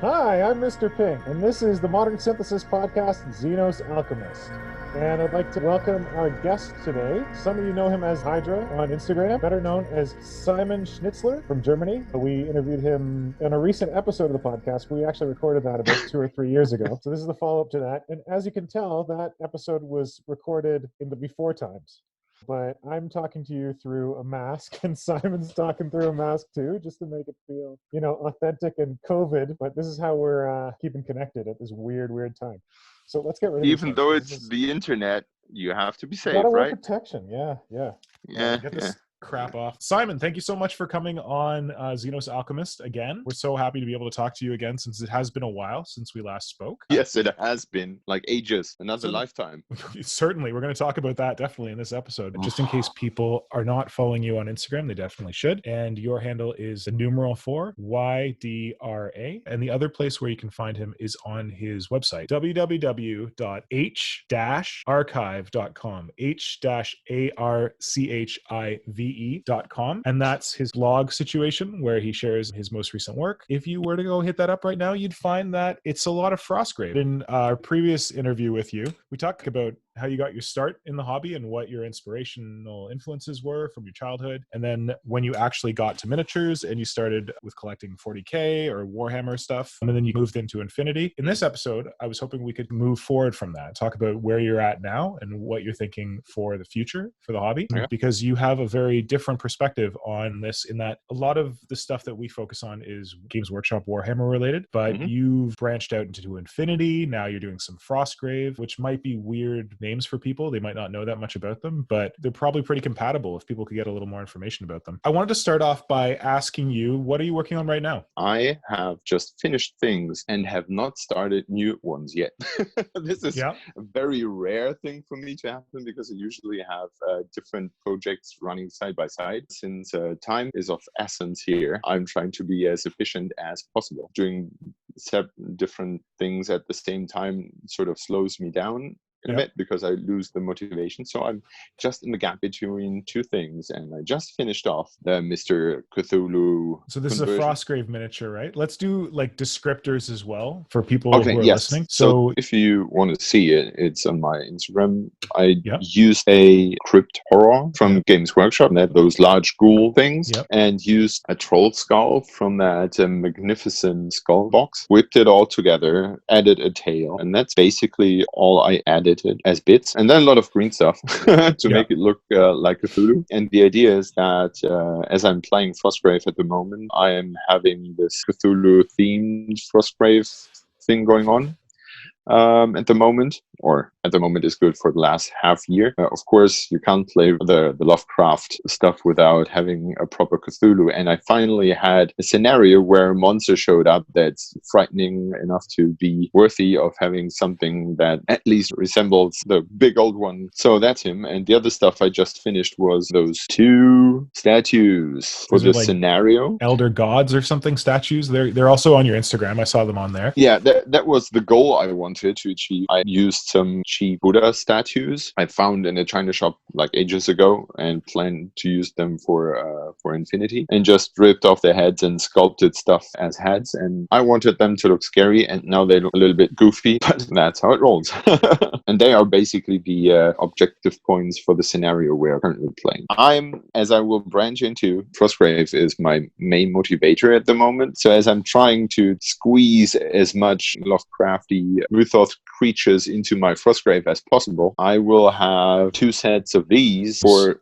Hi, I'm Mr. Pink, and this is the Modern Synthesis podcast, Xenos Alchemist. And I'd like to welcome our guest today. Some of you know him as Hydra on Instagram, better known as Simon Schnitzler from Germany. We interviewed him in a recent episode of the podcast. We actually recorded that about 2 or 3 years ago. So this is the follow-up to that. And as you can tell, that episode was recorded in the before times. But I'm talking to you through a mask, and Simon's talking through a mask too, just to make it feel, authentic and COVID. But this is how we're keeping connected at this weird, weird time. So let's get rid of these Even things. though 'Cause it's this is the internet, you have to be safe, gotta wear right? protection. Yeah, yeah. Yeah, Get yeah. this crap off. Simon, thank you so much for coming on Xenos Alchemist again. We're so happy to be able to talk to you again since it has been a while since we last spoke. Yes, it has been like ages, another So- lifetime. Certainly, we're going to talk about that definitely in this episode. Just in case people are not following you on Instagram, they definitely should. And your handle is the numeral 4 YDRA. And the other place where you can find him is on his website, www.h-archive.com, h-archive.com. And that's his blog situation where he shares his most recent work. If you were to go hit that up right now, you'd find that it's a lot of Frostgrave. In our previous interview with you, we talked about how you got your start in the hobby and what your inspirational influences were from your childhood. And then when you actually got to miniatures and you started with collecting 40K or Warhammer stuff, and then you moved into Infinity. In this episode, I was hoping we could move forward from that, talk about where you're at now and what you're thinking for the future for the hobby, because you have a very different perspective on this in that a lot of the stuff that we focus on is Games Workshop Warhammer related, but you've branched out into Infinity. Now you're doing some Frostgrave, which might be weird names for people. They might not know that much about them, but they're probably pretty compatible if people could get a little more information about them. I wanted to start off by asking you, what are you working on right now? I have just finished things and have not started new ones yet. This is a very rare thing for me to happen because I usually have different projects running side by side. Since time is of essence here, I'm trying to be as efficient as possible. Doing different things at the same time sort of slows me down in a bit because I lose the motivation. So I'm just in the gap between two things, and I just finished off the Mr. Cthulhu. So this conversion. is a Frostgrave miniature, right? Let's do like descriptors as well for people who are listening. So if you want to see it, it's on my Instagram. I used a crypt horror from Games Workshop, those large ghoul things, and used a troll skull from that magnificent skull box, whipped it all together, added a tail, and that's basically all I added as bits, and then a lot of green stuff to make it look like Cthulhu. And the idea is that as I'm playing Frostgrave at the moment, I am having this Cthulhu themed Frostgrave thing going on at the moment, or at the moment is good for the last half year. Of course, you can't play the Lovecraft stuff without having a proper Cthulhu. And I finally had a scenario where a monster showed up that's frightening enough to be worthy of having something that at least resembles the big old one. So that's him. And the other stuff I just finished was those 2 statues for the scenario. Elder gods or something statues. They're also on your Instagram. I saw them on there. Yeah, that was the goal I wanted to achieve. I used some cheap Buddha statues I found in a China shop like ages ago and planned to use them for Infinity, and just ripped off their heads and sculpted stuff as heads. And I wanted them to look scary, and now they look a little bit goofy, but that's how it rolls. And they are basically the objective points for the scenario we're currently playing. As I will branch into, Frostgrave is my main motivator at the moment. So as I'm trying to squeeze as much Lovecrafty mythos creatures into my Frostgrave as possible, I will have 2 sets of these for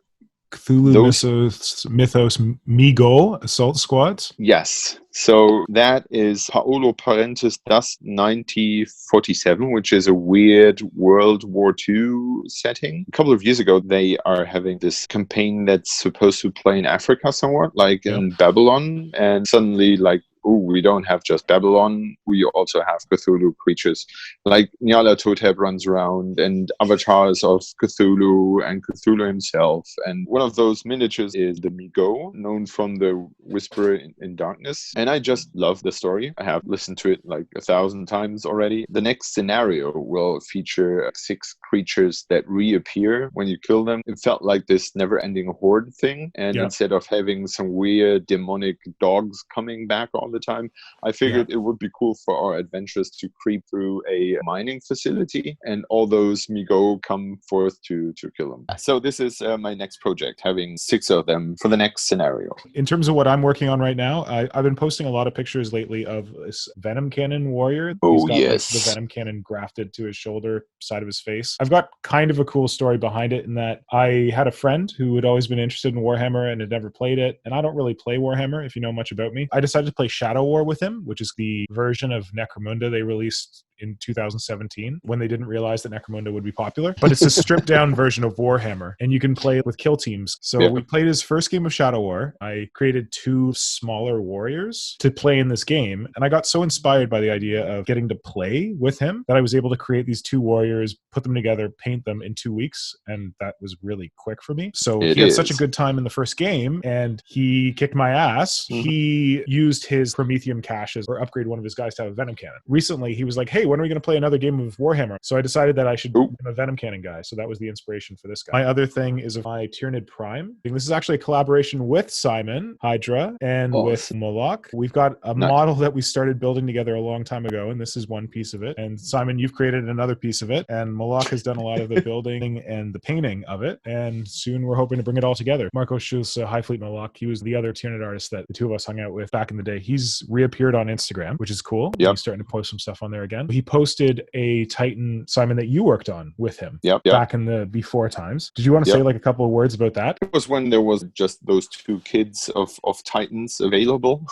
Cthulhu Mythos Migo assault squads. Yes. So that is Paolo Parente's Dust 9047, which is a weird World War II setting. A couple of years ago, they are having this campaign that's supposed to play in Africa somewhat, like in Babylon, and suddenly like, oh, we don't have just Babylon, we also have Cthulhu creatures. Like Nyarlathotep runs around, and avatars of Cthulhu and Cthulhu himself. And one of those miniatures is the Migo, known from the Whisperer in Darkness. And I just love the story. I have listened to it like 1,000 times already. The next scenario will feature 6 creatures that reappear when you kill them. It felt like this never-ending horde thing. And instead of having some weird demonic dogs coming back all the time, I figured it would be cool for our adventurers to creep through a mining facility and all those Migo come forth to kill them. So this is my next project, having 6 of them for the next scenario. In terms of what I'm working on right now, I've been posting a lot of pictures lately of this Venom Cannon warrior. He's got like the Venom Cannon grafted to his shoulder, side of his face. I've got kind of a cool story behind it in that I had a friend who had always been interested in Warhammer and had never played it. And I don't really play Warhammer, if you know much about me. I decided to play Shadow War with him, which is the version of Necromunda they released in 2017 when they didn't realize that Necromunda would be popular. But it's a stripped down version of Warhammer and you can play with kill teams. So we played his first game of Shadow War. I created 2 smaller warriors to play in this game. And I got so inspired by the idea of getting to play with him that I was able to create these 2 warriors, put them together, paint them in 2 weeks. And that was really quick for me. So he had such a good time in the first game and he kicked my ass. He used his Prometheum caches or upgrade one of his guys to have a Venom Cannon. Recently, he was like, hey, when are we going to play another game of Warhammer? So I decided that I should become a Venom Cannon guy. So that was the inspiration for this guy. My other thing is my Tyranid Prime. This is actually a collaboration with Simon, Hydra, and with Moloch. We've got a model that we started building together a long time ago, and this is one piece of it. And Simon, you've created another piece of it, and Moloch has done a lot of the building and the painting of it. And soon we're hoping to bring it all together. Marco Schulz, High Fleet Moloch, he was the other Tyranid artist that the 2 of us hung out with back in the day. He's reappeared on Instagram, which is cool. He's starting to post some stuff on there again. He posted a Titan, Simon, that you worked on with him back in the before times. Did you want to say like a couple of words about that? It was when there was just those 2 kids of Titans available,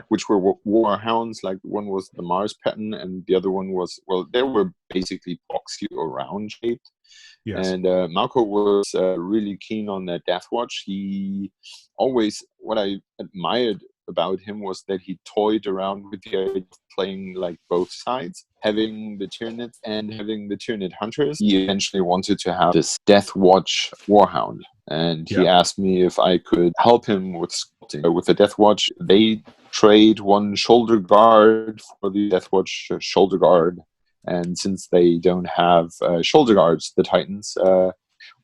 which were Warhounds. Like one was the Mars pattern and the other one was, well, they were basically boxy or round shaped. And Marco was really keen on that Deathwatch. He always, what I admired about him was that he toyed around with the idea of playing like both sides, having the Tyranids and having the Tyranid Hunters. He eventually wanted to have this Deathwatch Warhound, and he asked me if I could help him with sculpting. With the Deathwatch, they trade 1 shoulder guard for the Deathwatch shoulder guard, and since they don't have shoulder guards, the Titans,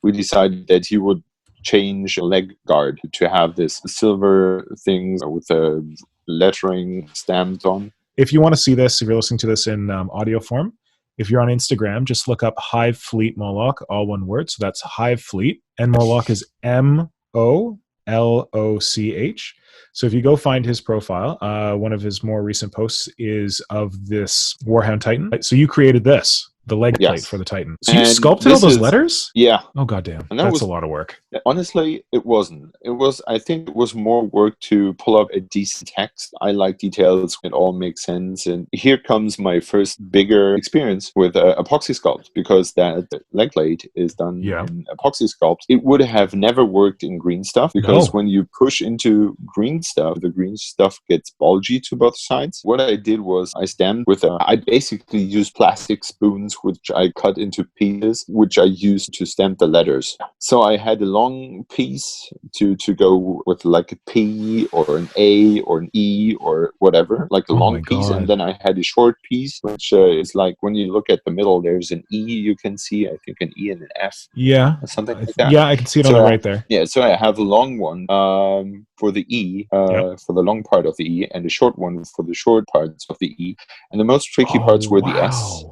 we decided that he would change leg guard to have this silver thing with a lettering stamped on. If you want to see this, if you're listening to this in audio form, if you're on Instagram, just look up Hive Fleet Moloch, all one word. So that's Hive Fleet, and Moloch is MOLOCH. So if you go find his profile, one of his more recent posts is of this Warhound Titan. So you created this. The leg plate for the Titan. So you sculpted all those letters? Yeah. Oh, goddamn. And that's a lot of work. Honestly, it wasn't. I think it was more work to pull up a decent text. I like details. It all makes sense. And here comes my first bigger experience with epoxy sculpt, because that leg plate is done in epoxy sculpt. It would have never worked in green stuff, because when you push into green stuff, the green stuff gets bulgy to both sides. What I did was I stamped with I basically used plastic spoons which I cut into pieces, which I used to stamp the letters. So I had a long piece to go with like a P or an A or an E or whatever, like a long piece. And then I had a short piece, which is like when you look at the middle, there's an E you can see, I think an E and an F. Yeah. Or something like that. Yeah, I can see it on the right there. Yeah, so I have a long one for the E, for the long part of the E, and a short one for the short parts of the E. And the most tricky parts were the S.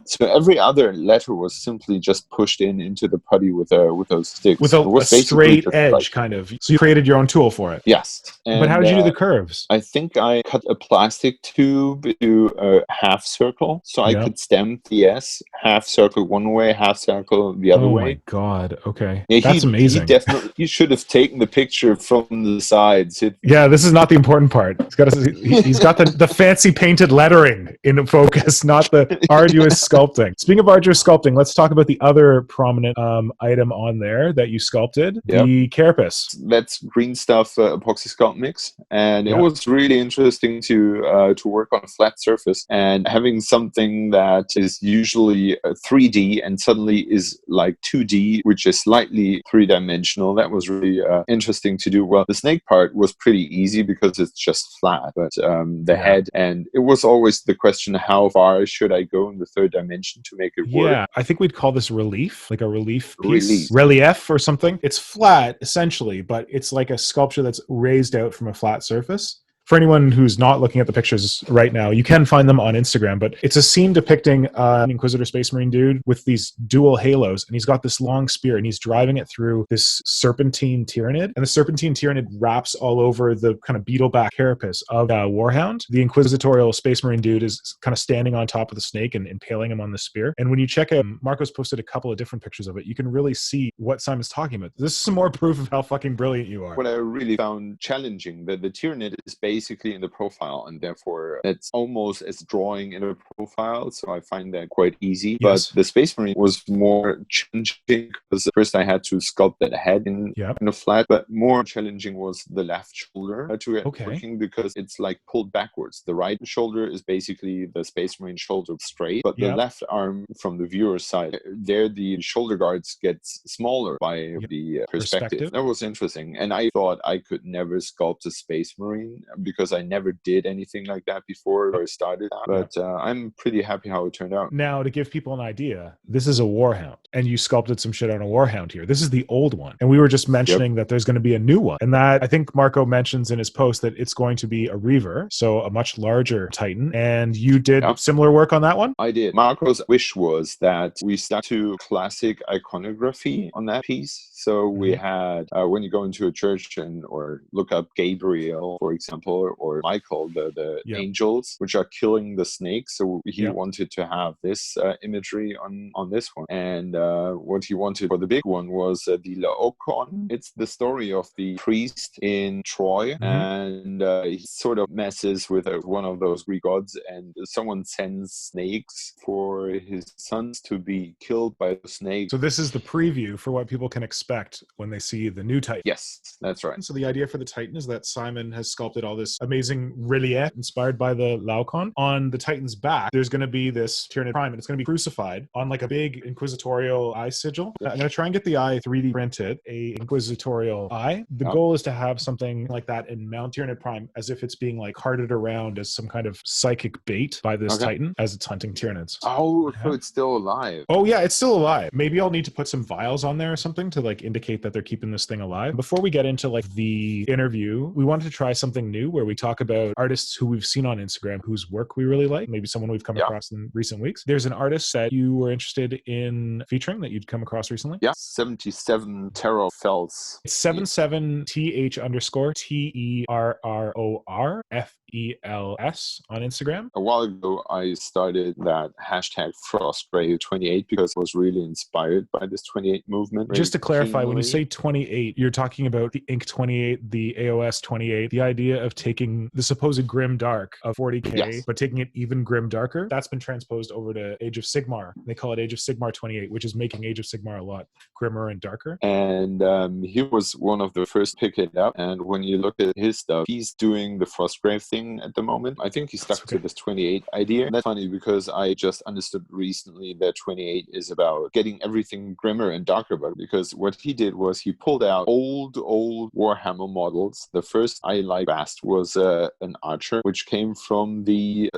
So every other letter was simply just pushed into the putty with those sticks. With a straight edge, kind of. So you created your own tool for it? Yes. And, but how did you do the curves? I think I cut a plastic tube to a half circle, so I could stamp the S, half circle one way, half circle the other way. Oh my god, okay. Yeah, that's amazing. You should have taken the picture from the sides. This is not the important part. He's got the fancy painted lettering in focus, not the arduous sculpting. Speaking of arduous sculpting, let's talk about the other prominent item on there that you sculpted, the carapace. That's green stuff epoxy sculpt mix, and it was really interesting to work on a flat surface and having something that is usually 3D and suddenly is like 2D, which is slightly 3-dimensional. That was really interesting to do. Well, the snake part part was pretty easy because it's just flat, but the head, and it was always the question, how far should I go in the third dimension to make it work? Yeah, I think we'd call this relief, like a relief piece. Relief or something. It's flat, essentially, but it's like a sculpture that's raised out from a flat surface. For anyone who's not looking at the pictures right now, you can find them on Instagram, but it's a scene depicting an Inquisitor Space Marine dude with these dual halos, and he's got this long spear, and he's driving it through this serpentine tyrannid, and the serpentine tyrannid wraps all over the kind of beetleback carapace of Warhound. The Inquisitorial Space Marine dude is kind of standing on top of the snake and impaling him on the spear. And when you check out, Marco's posted a couple of different pictures of it, you can really see what Simon's talking about. This is some more proof of how fucking brilliant you are. What I really found challenging, that the tyrannid is basically in the profile, and therefore it's almost as drawing in a profile, so I find that quite easy. Yes. But the Space Marine was more challenging because first I had to sculpt that head in a flat, but more challenging was the left shoulder to get working, because it's like pulled backwards. The right shoulder is basically the Space Marine shoulder straight, but the left arm from the viewer's side, there the shoulder guards get smaller by the perspective. That was interesting, and I thought I could never sculpt a Space Marine because I never did anything like that before I started, but I'm pretty happy how it turned out. Now, to give people an idea, this is a Warhound, and you sculpted some shit on a Warhound here. This is the old one, and we were just mentioning that there's going to be a new one, and that I think Marco mentions in his post that it's going to be a Reaver, so a much larger Titan, and you did similar work on that one? I did. Marco's wish was that we stuck to classic iconography on that piece, so we had, when you go into a church or look up Gabriel, for example, or Michael, the angels, which are killing the snakes. So he wanted to have this imagery on this one. And what he wanted for the big one was the Laocoon. It's the story of the priest in Troy, and he sort of messes with one of those Greek gods, and someone sends snakes for his sons to be killed by the snake. So this is the preview for what people can expect when they see the new Titan. Yes, that's right. So the idea for the Titan is that Simon has sculpted all this amazing relief inspired by the Laocoon. On the Titan's back, there's going to be this Tyrannid Prime, and it's going to be crucified on like a big inquisitorial eye sigil. I'm going to try and get the eye 3D printed, a inquisitorial eye. The goal is to have something like that and mount Tyrannid Prime as if it's being like carted around as some kind of psychic bait by this Titan as it's hunting Tyrannids. Oh, so it's still alive. Oh yeah, it's still alive. Maybe I'll need to put some vials on there or something to like indicate that they're keeping this thing alive. Before we get into like the interview, we wanted to try something new where we talk about artists who we've seen on Instagram whose work we really like, maybe someone we've come across in recent weeks. There's an artist that you were interested in featuring that you'd come across recently. Yeah, 77 Terror Fells. It's 77TH_TERRORFELS on Instagram. A while ago, I started that hashtag Frostgrave 28 because I was really inspired by this 28 movement. Just to clarify, when you say 28, you're talking about the Ink 28, the AOS 28, the idea of taking the supposed grim dark of 40K, but taking it even grim darker. That's been transposed over to Age of Sigmar. They call it Age of Sigmar 28, which is making Age of Sigmar a lot grimmer and darker. And he was one of the first to pick it up. And when you look at his stuff, he's doing the Frostgrave thing at the moment. I think he stuck to this 28 idea. And that's funny because I just understood recently that 28 is about getting everything grimmer and darker. But because what he did was he pulled out old Warhammer models. The first I liked best was an archer, which came from the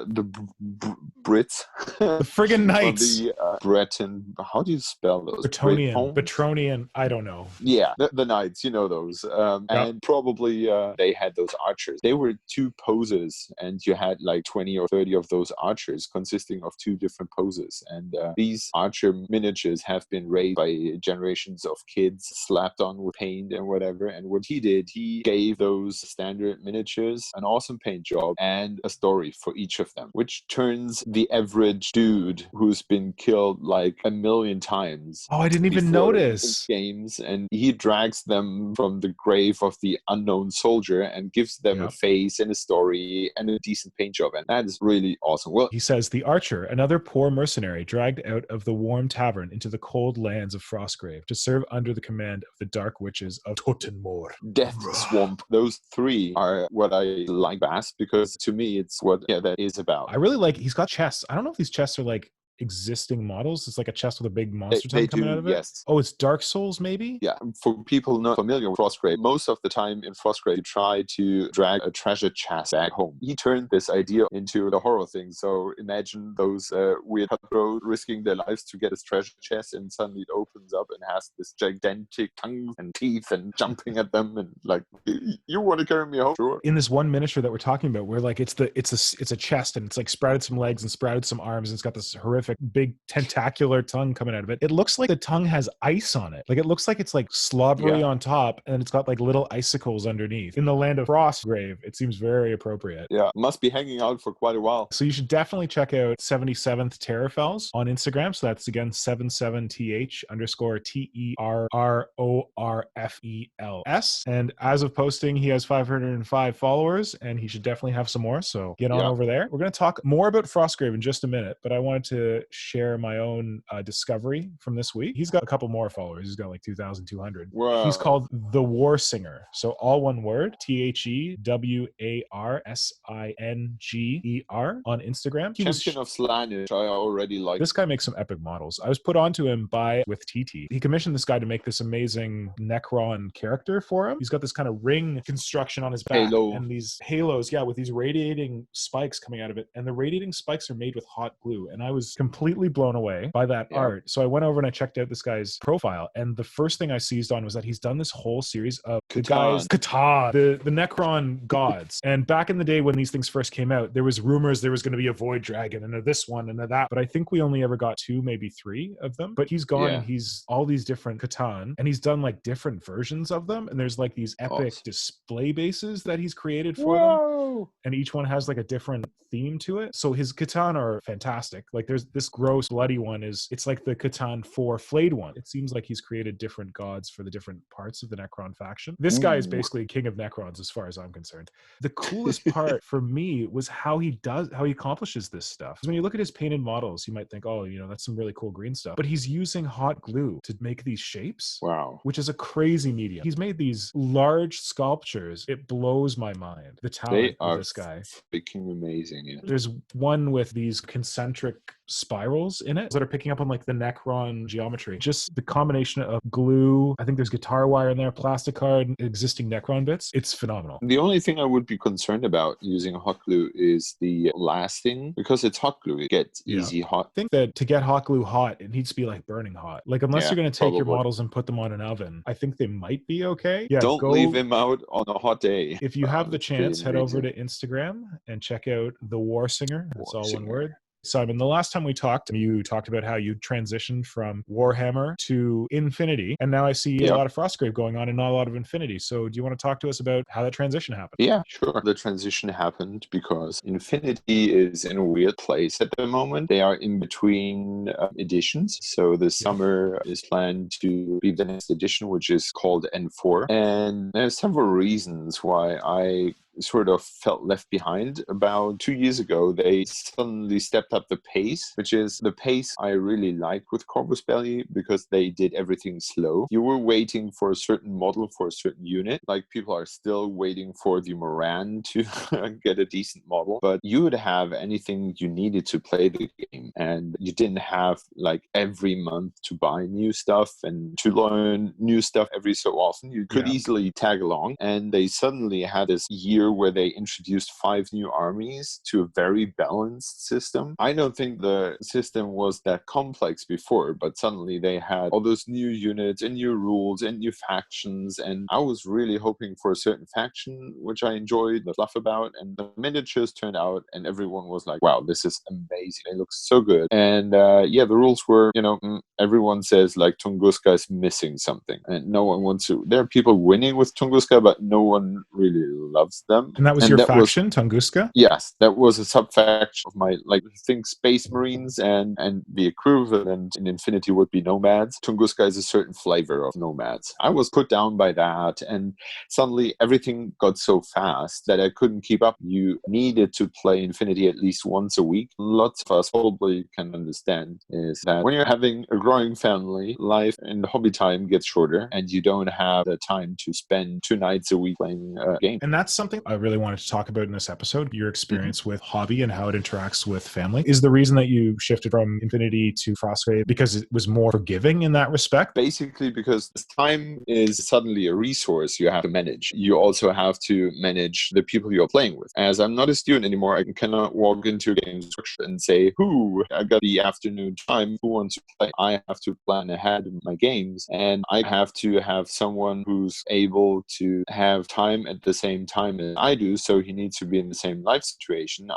Brits. The friggin' knights. The Breton. How do you spell those? Bretronian. I don't know. Yeah, the knights. You know those. And probably they had those archers. They were two poses, and you had like 20 or 30 of those archers consisting of two different poses. And these archer miniatures have been raised by generations of kids, slapped on with paint and whatever. And what he did, he gave those standard miniatures an awesome paint job and a story for each of them, which turns the average dude who's been killed like a million times. Oh, I didn't even notice. Games, and he drags them from the grave of the unknown soldier and gives them a face and a story and a decent paint job. And that is really awesome. Well, he says, the archer, another poor mercenary dragged out of the warm tavern into the cold lands of Frostgrave to serve under the command of the dark witches of Totenmoor. Death Swamp. Those three are what I like best because to me it's what that is about. I really like, he's got chests. I don't know if these chests are like existing models? It's like a chest with a big monster tongue coming out of it? Yes. Oh, it's Dark Souls, maybe? Yeah, for people not familiar with Frostgrave, most of the time in Frostgrave, you try to drag a treasure chest back home. He turned this idea into the horror thing. So imagine those weird cutthroats risking their lives to get his treasure chest, and suddenly it opens up and has this gigantic tongue and teeth and jumping at them, and like, you want to carry me home? Sure. In this one miniature that we're talking about, where like it's a chest, and it's like sprouted some legs and sprouted some arms, and it's got this horrific big tentacular tongue coming out of it. It looks like the tongue has ice on it. Like it looks like it's like slobbery on top, and it's got like little icicles underneath. In the land of Frostgrave, it seems very appropriate. Yeah, must be hanging out for quite a while. So you should definitely check out 77th Terrorfels on Instagram. So that's again 77th_TERRORFELS. And as of posting, he has 505 followers, and he should definitely have some more. So get on over there. We're going to talk more about Frostgrave in just a minute, but I wanted to share my own discovery from this week. He's got a couple more followers. He's got like 2,200. Wow. He's called The War Singer. So all one word, THEWARSINGER on Instagram. Champion of Slaanesh, I already like. This guy makes some epic models. I was put onto him with TT. He commissioned this guy to make this amazing Necron character for him. He's got this kind of ring construction on his back and these halos, with these radiating spikes coming out of it. And the radiating spikes are made with hot glue. And I was completely blown away by that art. So I went over and I checked out this guy's profile. And the first thing I seized on was that he's done this whole series of Catan, the Necron gods. And back in the day when these things first came out, there was rumors there was going to be a Void Dragon and a this one and a that. But I think we only ever got 2, maybe 3 of them. But he's gone and he's all these different Catan, and he's done like different versions of them. And there's like these epic display bases that he's created for them. And each one has like a different theme to it. So his Catan are fantastic. Like there's this gross bloody one it's like the Catan 4 flayed one. It seems like he's created different gods for the different parts of the Necron faction. This guy is basically king of Necrons as far as I'm concerned. The coolest part for me was how he accomplishes this stuff. When you look at his painted models, you might think, oh, that's some really cool green stuff. But he's using hot glue to make these shapes. Wow. Which is a crazy medium. He's made these large sculptures. It blows my mind. The talent of this guy. Freaking amazing. Yeah. There's one with these concentric spirals in it that are picking up on like the Necron geometry. Just the combination of glue, I think there's guitar wire in there, plastic card, existing Necron bits. It's phenomenal. The only thing I would be concerned about using hot glue is the lasting, because it's hot glue. It gets easy hot. I think that to get hot glue hot, it needs to be like burning hot. Like unless you're going to take your models and put them on an oven, I think they might be okay. Yeah, don't leave him out on a hot day. If you have the chance, head over to Instagram and check out The War Singer. That's all one word. Simon, the last time we talked, you talked about how you transitioned from Warhammer to Infinity, and now I see a lot of Frostgrave going on and not a lot of Infinity. So do you want to talk to us about how that transition happened? Yeah, sure. The transition happened because Infinity is in a weird place at the moment. They are in between editions. So the summer is planned to be the next edition, which is called N4. And there's several reasons why I sort of felt left behind. About 2 years ago, they suddenly stepped up the pace, which is the pace I really like with Corvus Belli, because they did everything slow. You were waiting for a certain model for a certain unit. Like people are still waiting for the Moran to get a decent model, but you would have anything you needed to play the game. And you didn't have like every month to buy new stuff and to learn new stuff every so often. You could easily tag along. And they suddenly had this year where they introduced 5 new armies to a very balanced system. I don't think the system was that complex before, but suddenly they had all those new units and new rules and new factions, and I was really hoping for a certain faction which I enjoyed the fluff about, and the miniatures turned out and everyone was like, wow, this is amazing, it looks so good. And the rules were, everyone says like Tunguska is missing something and no one wants to. There are people winning with Tunguska, but no one really loves them. And that was your faction, Tunguska? Yes, that was a sub-faction of my, think Space Marines, and the equivalent in Infinity would be Nomads. Tunguska is a certain flavor of Nomads. I was put down by that, and suddenly everything got so fast that I couldn't keep up. You needed to play Infinity at least once a week. Lots of us probably can understand is that when you're having a growing family, life and hobby time gets shorter, and you don't have the time to spend 2 nights a week playing a game. And that's something also I really wanted to talk about in this episode, your experience with hobby and how it interacts with family. Is the reason that you shifted from Infinity to Frostgrave because it was more forgiving in that respect? Basically, because time is suddenly a resource you have to manage. You also have to manage the people you're playing with. As I'm not a student anymore, I cannot walk into a game and say, I got the afternoon time, who wants to play? I have to plan ahead of my games, and I have to have someone who's able to have time at the same time as I do, so he needs to be in the same life situation.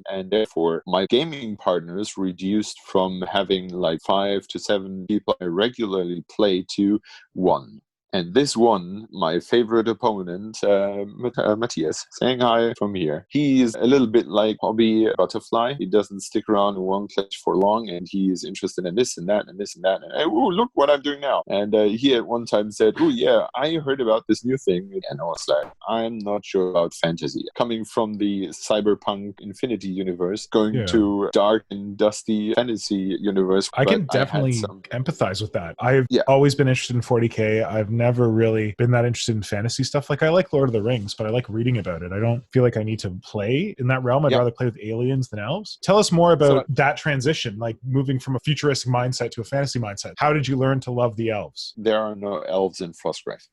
And therefore, my gaming partners reduced from having like 5 to 7 people I regularly play to 1. And this one, my favorite opponent, Matthias, saying hi from here. He's a little bit like Hobby Butterfly. He doesn't stick around in one place for long, and he is interested in this and that and this and that. And oh, look what I'm doing now. And he at one time said, oh yeah, I heard about this new thing. And I was like, I'm not sure about fantasy. Coming from the cyberpunk Infinity universe, going to dark and dusty fantasy universe. I can definitely empathize with that. I've always been interested in 40K. I've never really been that interested in fantasy stuff. Like I like Lord of the Rings, but I like reading about it. I don't feel like I need to play in that realm. I'd rather play with aliens than elves. Tell us more about that transition, like moving from a futuristic mindset to a fantasy mindset. How did you learn to love the elves? There are no elves in Frostgrave.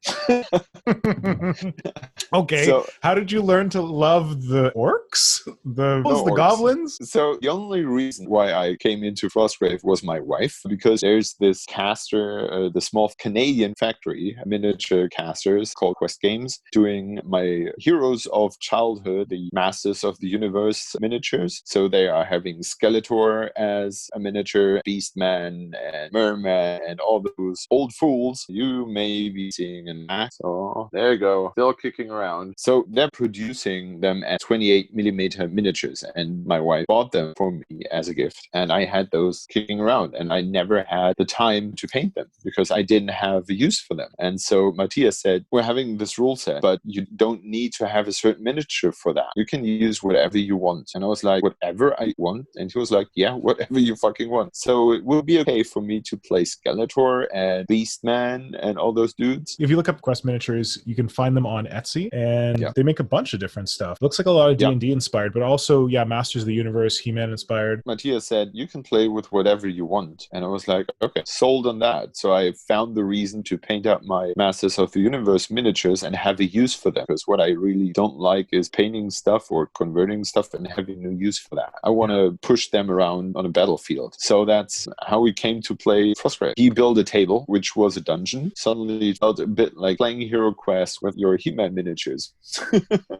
Okay. So, how did you learn to love the orcs? The goblins? So the only reason why I came into Frostgrave was my wife, because there's this caster, the small Canadian factory, miniature casters called Quest Games, doing my heroes of childhood, the Masters of the Universe miniatures. So they are having Skeletor as a miniature, Beastman and Merman and all those old fools you may be seeing in Max. Oh, there you go, still kicking around. So they're producing them at 28mm miniatures, and my wife bought them for me as a gift, and I had those kicking around, and I never had the time to paint them because I didn't have a use for them. And so Matthias said, we're having this rule set, but you don't need to have a certain miniature for that. You can use whatever you want. And I was like, whatever I want? And he was like, yeah, whatever you fucking want. So it will be okay for me to play Skeletor and Beastman and all those dudes. If you look up Quest miniatures, you can find them on Etsy, and they make a bunch of different stuff. Looks like a lot of D&D inspired, but also, Masters of the Universe, He-Man inspired. Matthias said, you can play with whatever you want. And I was like, okay, sold on that. So I found the reason to paint up my Masters of the Universe miniatures and have a use for them. Because what I really don't like is painting stuff or converting stuff and having no use for that. I want to push them around on a battlefield. So that's how we came to play Frostgrave. He built a table, which was a dungeon. Suddenly it felt a bit like playing Hero Quest with your He-Man miniatures.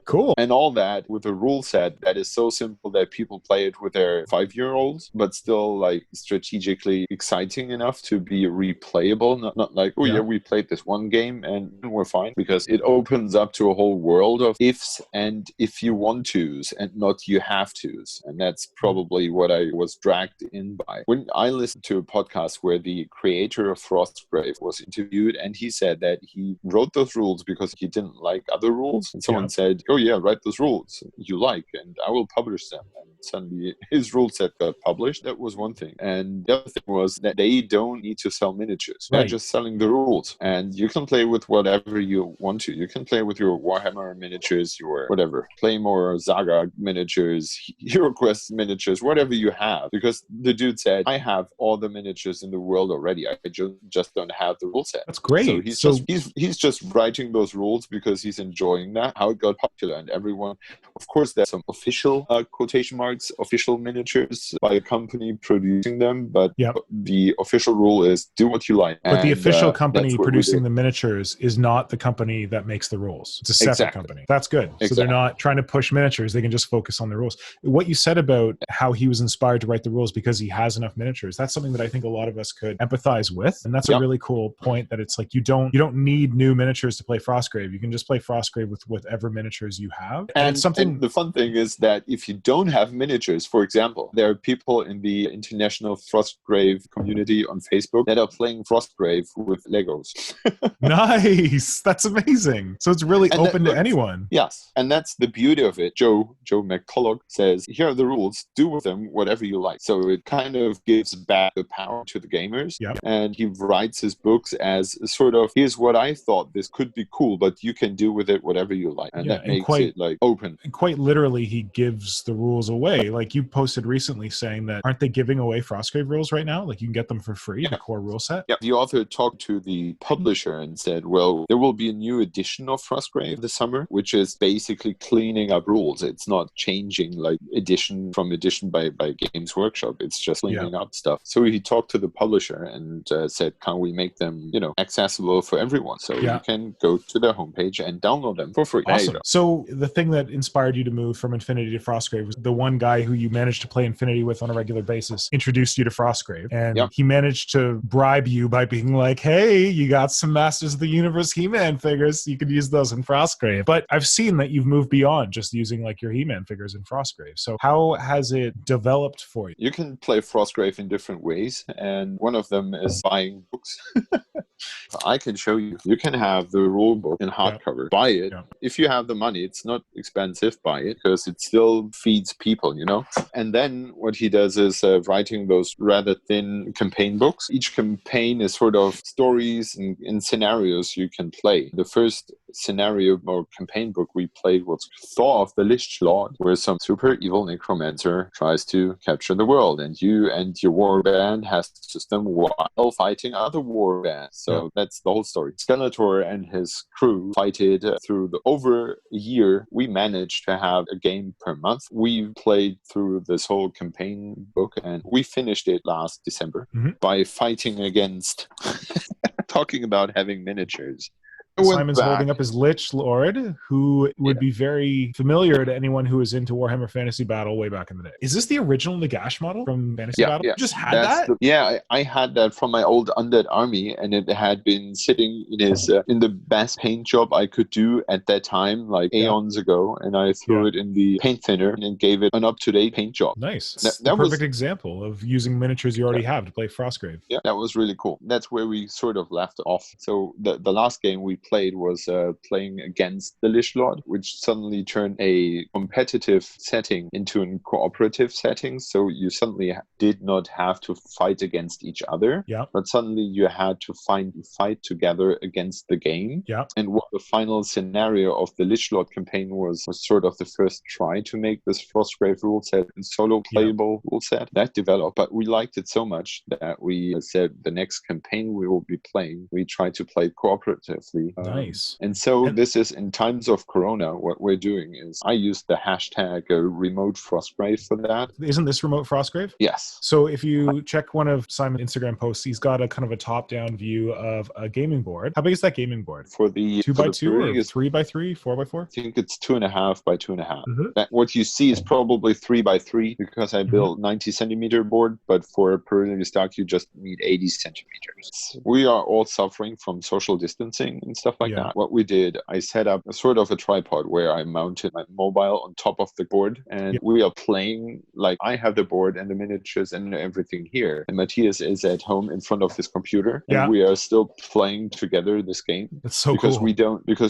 Cool. And all that with a rule set that is so simple that people play it with their 5-year-olds, but still like strategically exciting enough to be replayable. Not like, we played this one game and we're fine, because it opens up to a whole world of ifs and if you want tos and not you have tos. And that's probably what I was dragged in by. When I listened to a podcast where the creator of Frostgrave was interviewed, and he said that he wrote those rules because he didn't like other rules. And someone said, oh yeah, write those rules you like and I will publish them. And suddenly his rule set got published. That was one thing. And the other thing was that they don't need to sell miniatures. They're just selling the rules. And you can play with whatever you want to. You can play with your Warhammer miniatures, your whatever, Claymore, Zaga miniatures, Hero Quest miniatures, whatever you have. Because the dude said, I have all the miniatures in the world already. I just don't have the rule set. That's great. So he's just writing those rules because he's enjoying that, how it got popular. And everyone, of course, there's some official quotation marks, official miniatures by a company producing them. But the official rule is do what you like. But the official company producing the miniatures is not the company that makes the rules. It's a separate company. That's good. So they're not trying to push miniatures. They can just focus on the rules. What you said about how he was inspired to write the rules because he has enough miniatures, that's something that I think a lot of us could empathize with. And that's a really cool point, that it's like you don't need new miniatures to play Frostgrave. You can just play Frostgrave with whatever miniatures you have. And it's something. And the fun thing is that if you don't have miniatures. For example, there are people in the international Frostgrave community on Facebook that are playing Frostgrave with Legos. Nice. That's amazing. So it's really open to anyone. Yes. And that's the beauty of it. Joe McCulloch says, here are the rules. Do with them whatever you like. So it kind of gives back the power to the gamers. Yep. And he writes his books as sort of, here's what I thought this could be cool, but you can do with it whatever you like. And that makes it like open. Quite literally, he gives the rules away. Like you posted recently saying that, aren't they giving away Frostgrave rules right now? Like you can get them for free, the core rule set? Yeah. The author talked to the publisher and said, well, there will be a new edition of Frostgrave this summer, which is basically cleaning up rules. It's not changing like edition by Games Workshop. It's just cleaning up stuff. So he talked to the publisher and said, can we make them, accessible for everyone? So you can go to their homepage and download them for free. Awesome. So the thing that inspired you to move from Infinity to Frostgrave was the one guy who you managed to play Infinity with on a regular basis introduced you to Frostgrave. And he managed to bribe you by being like, hey, you got some Masters of the Universe He-Man figures. You could use those in Frostgrave. But I've seen that you've moved beyond just using like your He-Man figures in Frostgrave. So how has it developed for you? You can play Frostgrave in different ways. And one of them is buying books. I can show you. You can have the rule book in hardcover. Buy it. If you have the money, it's not expensive. Buy it because it still feeds people, And then what he does is writing those rather thin campaign books. Each campaign is sort of stories and scenarios you can play. The first scenario or campaign book we played was Thor of the Lich Lord, where some super evil necromancer tries to capture the world, and you and your war band has to system while fighting other war bands. So that's the whole story. Skeletor and his crew fighted through over a year. We managed to have a game per month. We played through this whole campaign book, and we finished it last December by fighting against talking about having miniatures. Simon's holding up his Lich Lord, who would be very familiar to anyone who was into Warhammer Fantasy Battle way back in the day. Is this the original Nagash model from Fantasy Battle? You just had that? I had that from my old undead army, and it had been sitting in his in the best paint job I could do at that time, like aeons ago, and I threw it in the paint thinner and gave it an up-to-date paint job. Nice. That was a perfect example of using miniatures you already have to play Frostgrave. Yeah, that was really cool. That's where we sort of left off. So the last game we played was playing against the Lich Lord, which suddenly turned a competitive setting into a cooperative setting. So you suddenly did not have to fight against each other, but suddenly you had to fight together against the game. And what the final scenario of the Lich Lord campaign was sort of the first try to make this Frostgrave rule set and solo playable rule set. That developed, but we liked it so much that we said the next campaign we will be playing, we try to play cooperatively. Nice. And so this is in times of Corona, what we're doing is I use the hashtag remote Frostgrave for that. Isn't this remote Frostgrave? Yes. So if you check one of Simon's Instagram posts, he's got a kind of a top-down view of a gaming board. How big is that gaming board? For the 2x2 or 3x3, 4x4? I think it's 2.5 by 2.5. That what you see is probably 3x3 because I built 90 centimeter board, but for a Peruvian stock you just need 80 centimeters. We are all suffering from social distancing and stuff like that. What we did, I set up a sort of a tripod where I mounted my mobile on top of the board, and we are playing like I have the board and the miniatures and everything here, and Matthias is at home in front of his computer, and we are still playing together this game. That's so because cool.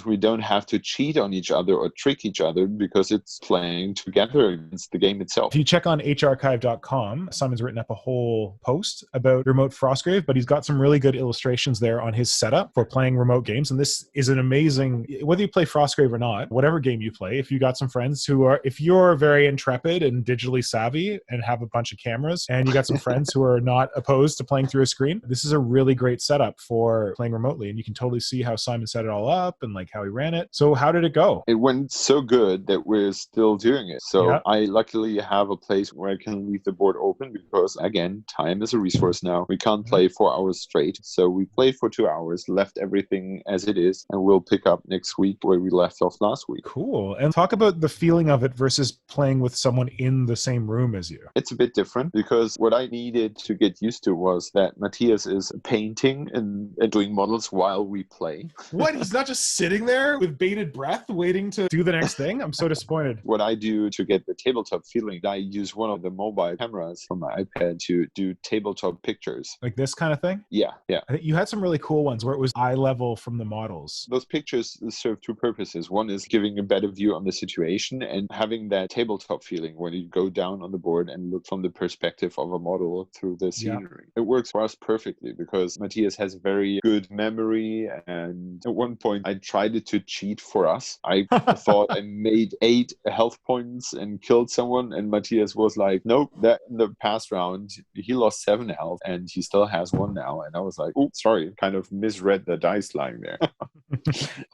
we don't have to cheat on each other or trick each other because it's playing together against the game itself. If you check on hrchive.com, Simon's written up a whole post about remote Frostgrave, but he's got some really good illustrations there on his setup for playing remote games, and this is an amazing, whether you play Frostgrave or not, whatever game you play, if you got some friends who are, if you're very intrepid and digitally savvy and have a bunch of cameras, and you got some friends who are not opposed to playing through a screen, this is a really great setup for playing remotely, and you can totally see how Simon set it all up and like how he ran it. So how did it go? It went so good that we're still doing it. So I luckily have a place where I can leave the board open because, again, time is a resource now. We can't play 4 hours straight. So we played for 2 hours, left everything as as it is, and we'll pick up next week where we left off last week. Cool. And talk about the feeling of it versus playing with someone in the same room as you. It's a bit different because what I needed to get used to was that Matthias is painting and doing models while we play. What? He's not just sitting there with bated breath waiting to do the next thing? I'm so disappointed. What I do to get the tabletop feeling, I use one of the mobile cameras from my iPad to do tabletop pictures. Like this kind of thing? Yeah. I think you had some really cool ones where it was eye level from the models. Those pictures serve two purposes. One is giving a better view on the situation and having that tabletop feeling when you go down on the board and look from the perspective of a model through the scenery. It works for us perfectly because Matthias has very good memory, and at one point I tried to cheat for us. I thought I made 8 health points and killed someone, and Matthias was like, nope, that in the past round he lost 7 health and he still has 1 now. And I was like, oh, sorry, kind of misread the dice lying there.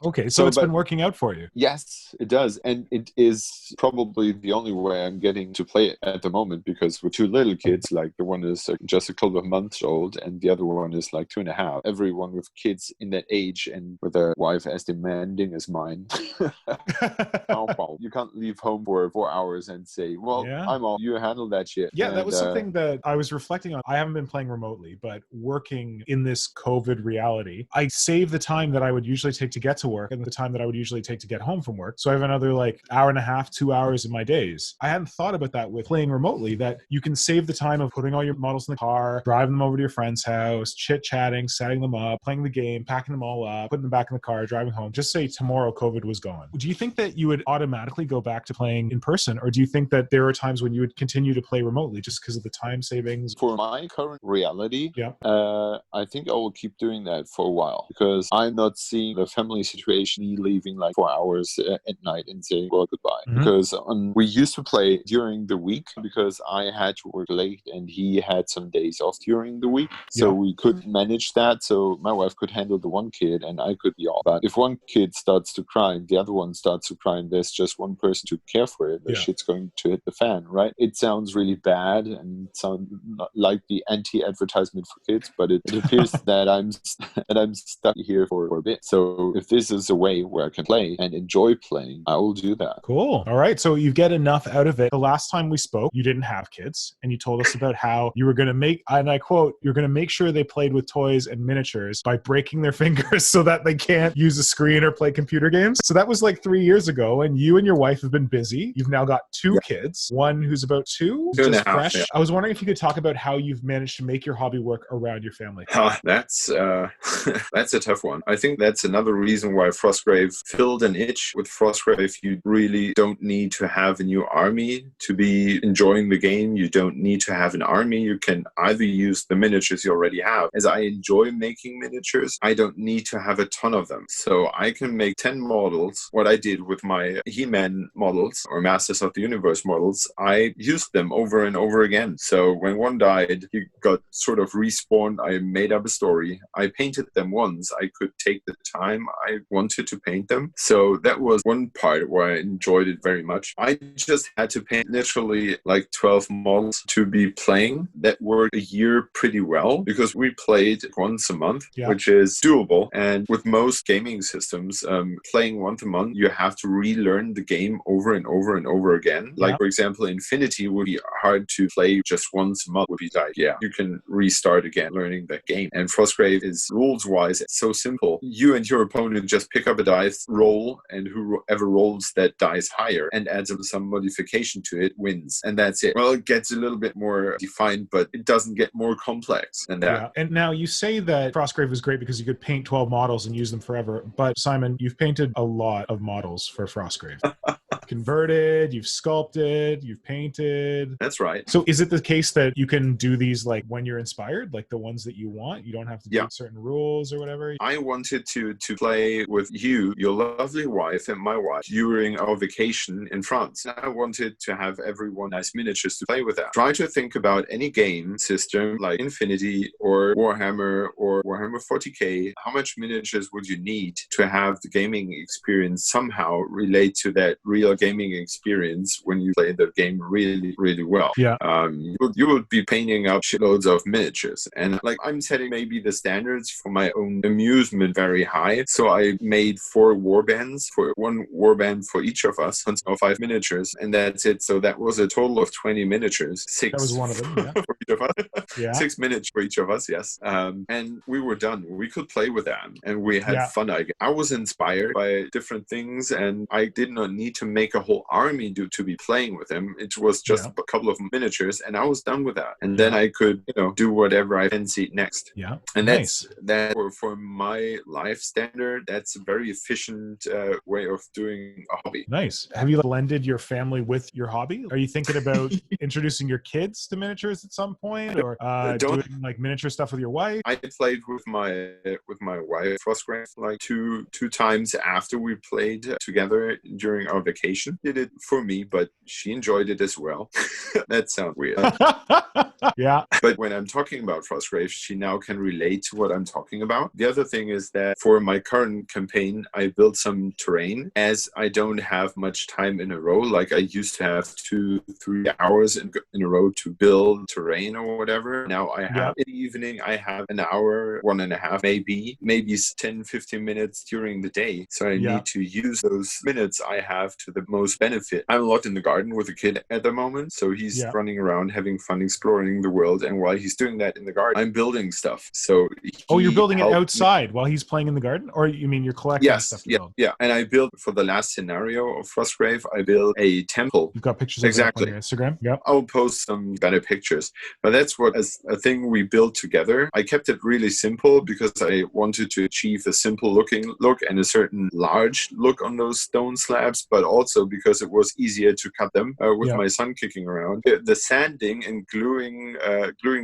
Okay, so it's been working out for you. Yes, it does. And it is probably the only way I'm getting to play it at the moment, because with 2 little kids, like the one is just a couple of months old and the other one is like 2.5. Everyone with kids in that age and with a wife as demanding as mine. You can't leave home for 4 hours and say, well, I'm all, you handle that shit. Yeah, and that was something that I was reflecting on. I haven't been playing remotely, but working in this COVID reality, I save the time that I would usually take to get to work and the time that I would usually take to get home from work. So I have another like hour and a half, 2 hours in my days. I hadn't thought about that with playing remotely, that you can save the time of putting all your models in the car, driving them over to your friend's house, chit-chatting, setting them up, playing the game, packing them all up, putting them back in the car, driving home. Just say tomorrow COVID was gone. Do you think that you would automatically go back to playing in person, or do you think that there are times when you would continue to play remotely just because of the time savings? For my current reality, I think I will keep doing that for a while, because I'm not seeing the family situation, me leaving like 4 hours at night and saying, well, goodbye. Because we used to play during the week because I had to work late and he had some days off during the week. So we could manage that. So my wife could handle the one kid and I could be off. But if one kid starts to cry and the other one starts to cry and there's just one person to care for it, the shit's going to hit the fan, right? It sounds really bad and sounds like the anti-advertisement for kids, but it appears that I'm stuck here for a bit. So if this is a way where I can play and enjoy playing, I will do that. Cool. All right. So you get enough out of it. The last time we spoke, you didn't have kids, and you told us about how you were going to make, and I quote, you're going to make sure they played with toys and miniatures by breaking their fingers so that they can't use a screen or play computer games. So that was like 3 years ago, and you and your wife have been busy. You've now got 2 kids, one who's about 2, just fresh. I was wondering if you could talk about how you've managed to make your hobby work around your family. That's a tough one. I think that's another reason why Frostgrave filled an itch. With Frostgrave, you really don't need to have a new army to be enjoying the game. You don't need to have an army. You can either use the miniatures you already have. As I enjoy making miniatures, I don't need to have a ton of them. So I can make 10 models. What I did with my He-Man models or Masters of the Universe models, I used them over and over again. So when one died, he got sort of respawned. I made up a story. I painted them once. I could take the time I wanted to paint them. So that was one part where I enjoyed it very much. I just had to paint literally like 12 models to be playing. That worked a year pretty well because we played once a month, which is doable. And with most gaming systems, playing once a month, you have to relearn the game over and over and over again. Like, for example, Infinity would be hard to play just once a month. Would be like, you can restart again learning that game. And Frostgrave is rules-wise, it's so simple. You and your opponent just pick up a dice, roll, and whoever rolls that dice higher and adds some modification to it wins. And that's it. Well, it gets a little bit more defined, but it doesn't get more complex than that. Yeah. And now you say that Frostgrave was great because you could paint 12 models and use them forever. But Simon, you've painted a lot of models for Frostgrave. Converted, you've sculpted, you've painted. That's right. So is it the case that you can do these like when you're inspired, like the ones that you want? You don't have to do certain rules or whatever? I wanted to play with you, your lovely wife, and my wife during our vacation in France. I wanted to have everyone nice miniatures to play with that. Try to think about any game system like Infinity or Warhammer 40K. How much miniatures would you need to have the gaming experience somehow relate to that real gaming experience when you play the game really, really well? You would be painting up shitloads of miniatures. And like I'm setting maybe the standards for my own amusement very high. So I made 4 warbands, for 1 warband for each of us, or 5 miniatures, and that's it. So that was a total of 20 miniatures. 6 That was one of them, yeah. for each of us. Yeah. 6 miniatures for each of us, yes. And we were done. We could play with them, and we had fun. I was inspired by different things, and I did not need to make a whole army to be playing with them. It was just a couple of miniatures, and I was done with that. And then I could, do whatever I fancied next. Yeah. And nice. that for my life standard, that's a very efficient way of doing a hobby. Nice. Have you blended your family with your hobby? Are you thinking about introducing your kids to miniatures at some point, or doing like miniature stuff with your wife? I played with my wife Frostgrave like two times after we played together during our vacation. Did it for me, but she enjoyed it as well. That sounds weird. Yeah. But when I'm talking about Frostgrave, she now can relate to what I'm talking about. The other thing is that for my current campaign, I built some terrain, as I don't have much time in a row. Like I used to have 2-3 hours in a row to build terrain or whatever. Now I have in the evening, I have an hour, 1.5, maybe 10-15 minutes during the day. So I need to use those minutes I have to the most benefit. I'm a lot in the garden with a kid at the moment. So he's running around, having fun, exploring the world. And while he's doing that in the garden, I'm building stuff. So you're building it outside while he's playing in the garden? Or you mean you're collecting stuff to build? Yeah. And I built, for the last scenario of Frostgrave, I built a temple. You've got pictures of it up on your Instagram? Yep. I'll post some better pictures. But that's what, as a thing we built together. I kept it really simple because I wanted to achieve a simple looking look and a certain large look on those stone slabs, but also because it was easier to cut them with my son kicking around. The sanding and gluing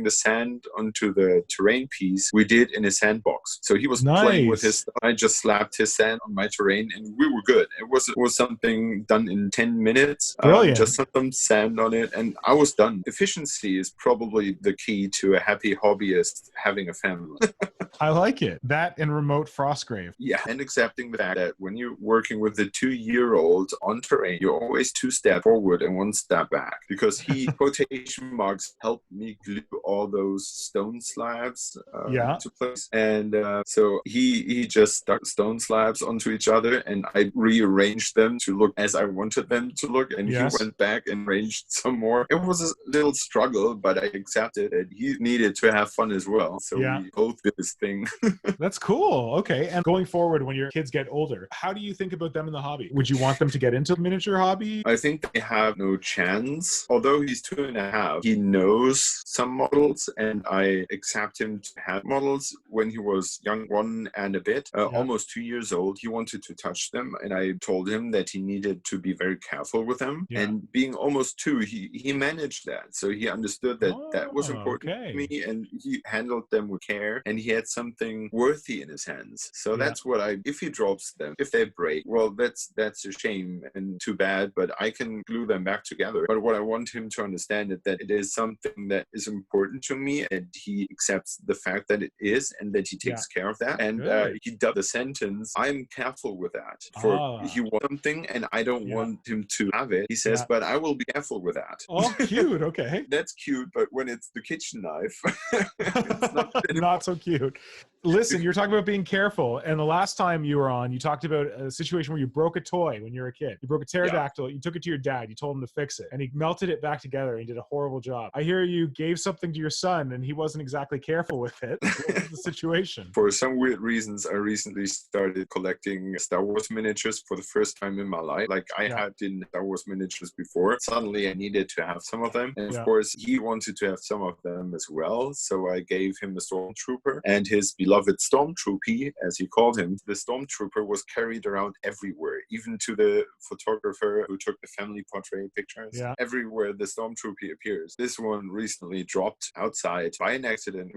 the sand onto the terrain piece we did in a sandbox. So he was playing with his, I just slapped his sand on my terrain and we were good. It was something done in 10 minutes. Brilliant. Just some sand on it and I was done. Efficiency is probably the key to a happy hobbyist having a family. I like it. That and remote Frostgrave. Yeah, and accepting the fact that when you're working with the 2-year-old on terrain, you're always 2 steps forward and 1 step back. Because he, quotation marks, helped me glue all those stone slabs into place. And so he just stuck stone slabs onto each other and I rearranged them to look as I wanted them to look. And he went back and arranged some more. It was a little struggle, but I accepted it. He needed to have fun as well. So we both did this thing. That's cool. Okay. And going forward, when your kids get older, how do you think about them in the hobby? Would you want them to get into the miniature hobby? I think they have no chance. Although he's 2.5, he knows some models and I accept him to have models. When he was young, 1 and a bit, almost 2 years old, he wanted to touch them. And I told him that he needed to be very careful with them. And being almost 2, he managed that. So he understood that that was important to me and he handled them with care and he had something worthy in his hands. So that's what if he drops them, if they break, well, that's a shame and too bad, but I can glue them back together. But what I want him to understand is that it is something that is important to me and he accepts the fact that it is and that he takes care of that. And he does the sentence, I'm careful with that. For he wants something and I don't want him to have it. He says, but I will be careful with that. Oh, cute. Okay. That's cute, but when it's the kitchen knife, it's not so cute. Listen, you're talking about being careful. And the last time you were on, you talked about a situation where you broke a toy when you were a kid. You broke a pterodactyl. You took it to your dad. You told him to fix it. And he melted it back together and he did a horrible job. I hear you gave something to your son and he wasn't exactly careful with it. What was the situation? For some weird reasons, I recently started collecting Star Wars miniatures for the first time in my life. Like I had done Star Wars miniatures before. Suddenly I needed to have some of them. And of course, he wanted to have some of them as well. So I gave him a stormtrooper and his beloved stormtroopy, as he called him. The stormtrooper was carried around everywhere, even to the photographer who took the family portrait pictures. Everywhere the stormtroopy appears. This one recently dropped outside by an accident.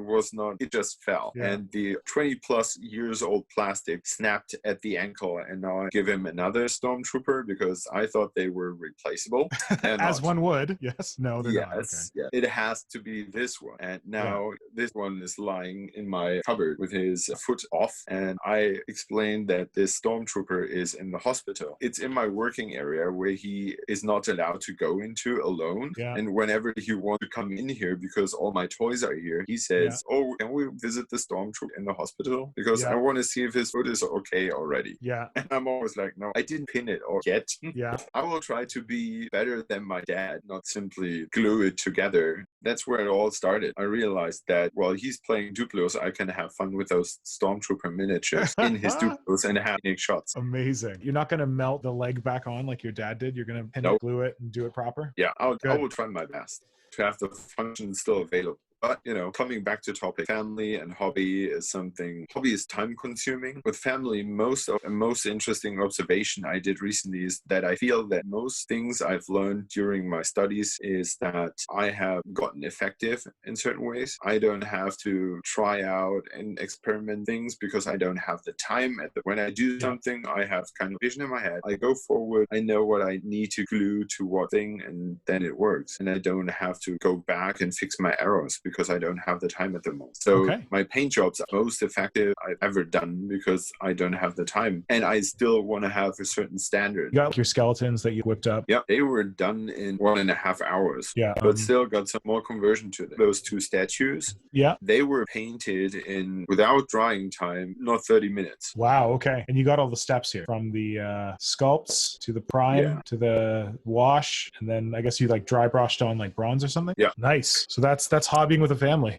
It just fell. And the 20+ years old plastic snapped at the ankle. And now I give him another stormtrooper because I thought they were replaceable. As one would. Yes. No, they're not. Okay. Yeah. It has to be this one. And now this one is lying in my cupboard with his foot off. And I explained that this stormtrooper is in the hospital. It's in my working area where he is not allowed to go into alone. And whenever he wants to come come in here because all my toys are here. He says, oh, can we visit the Stormtrooper in the hospital? Because I want to see if his foot is okay already. Yeah. And I'm always like, no, I didn't pin it or yet. Yeah. I will try to be better than my dad, not simply glue it together. That's where it all started. I realized that while he's playing Duplos, I can have fun with those Stormtrooper miniatures in his Duplos and have unique shots. Amazing. You're not going to melt the leg back on like your dad did? You're going to pin it, glue it, and do it proper? Yeah, I will try my best to have the function still available. But, coming back to topic, family and hobby is something. Hobby is time consuming. With family, most interesting observation I did recently is that I feel that most things I've learned during my studies is that I have gotten effective in certain ways. I don't have to try out and experiment things because I don't have the time. When I do something, I have kind of vision in my head. I go forward. I know what I need to glue to what thing, and then it works. And I don't have to go back and fix my errors because I don't have the time at the moment. So my paint jobs are most effective I've ever done because I don't have the time. And I still want to have a certain standard. You got your skeletons that you whipped up. Yeah, they were done in 1.5 hours. Yeah. But still got some more conversion to them. Those 2 statues. Yeah. They were painted in, without drying time, not 30 minutes. Wow. Okay. And you got all the steps here from the sculpts to the prime to the wash. And then I guess you like dry brushed on like bronze or something. Yeah. Nice. So that's hobbying with a family.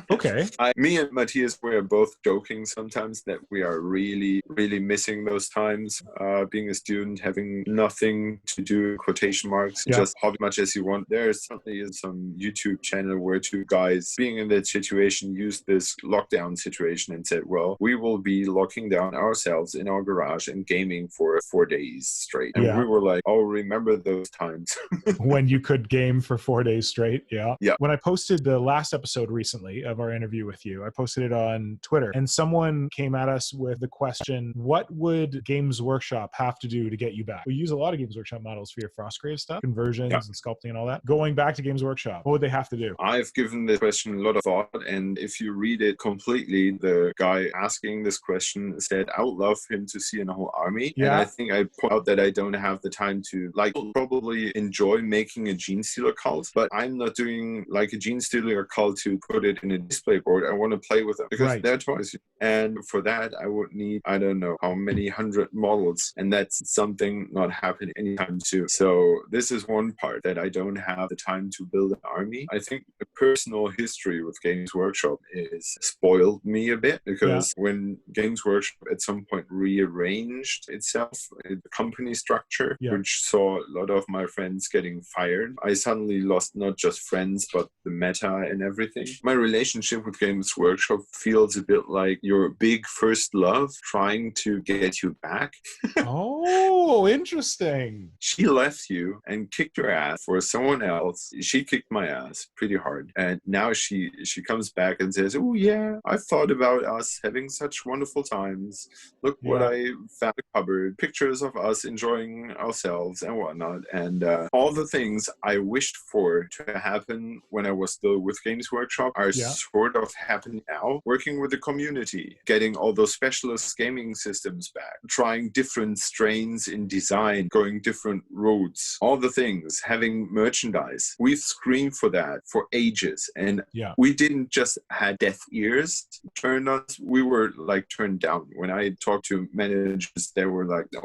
Okay. Me and Matthias were both joking sometimes that we are really, really missing those times. Being a student, having nothing to do, quotation marks, just hobby much as you want. There certainly is some YouTube channel where 2 guys being in that situation used this lockdown situation and said, well, we will be locking down ourselves in our garage and gaming for 4 days straight. And we were like, oh, remember those times. When you could game for 4 days straight. Yeah. Yeah. When I posted the last episode recently of our interview with you, I posted it on Twitter, and someone came at us with the question, what would Games Workshop have to do to get you back? We use a lot of Games Workshop models for your Frostgrave stuff, conversions and sculpting and all that. Going back to Games Workshop, what would they have to do? I've given this question a lot of thought, and if you read it completely, the guy asking this question said, I would love him to see a whole army. Yeah. And I think I point out that I don't have the time to, probably enjoy making a Gene Stealer cult, but I'm not doing like a Gene Stealer cult to put it in a display board. I want to play with them because they're toys. And for that, I would need, I don't know how many 100 models. And that's something not happening anytime soon. So this is one part that I don't have the time to build an army. I think the personal history with Games Workshop is spoiled me a bit because when Games Workshop at some point rearranged itself, the company structure, which saw a lot of my friends getting fired, I suddenly lost not just friends, but the meta and everything. My relationship with Games Workshop feels a bit like your big first love trying to get you back. Oh, interesting. She left you and kicked your ass for someone else. She kicked my ass pretty hard. And now she comes back and says, oh yeah, I thought about us having such wonderful times. Look what I found in the cupboard. Pictures of us enjoying ourselves and whatnot. And all the things I wished for to happen when I was still with Games Workshop are sort of happening now. Working with the community, getting all those specialist gaming systems back, trying different strains in design, going different routes, all the things, having merchandise. We've screamed for that for ages. And we didn't just have deaf ears turned us, we were like turned down. When I talked to managers, they were like, no.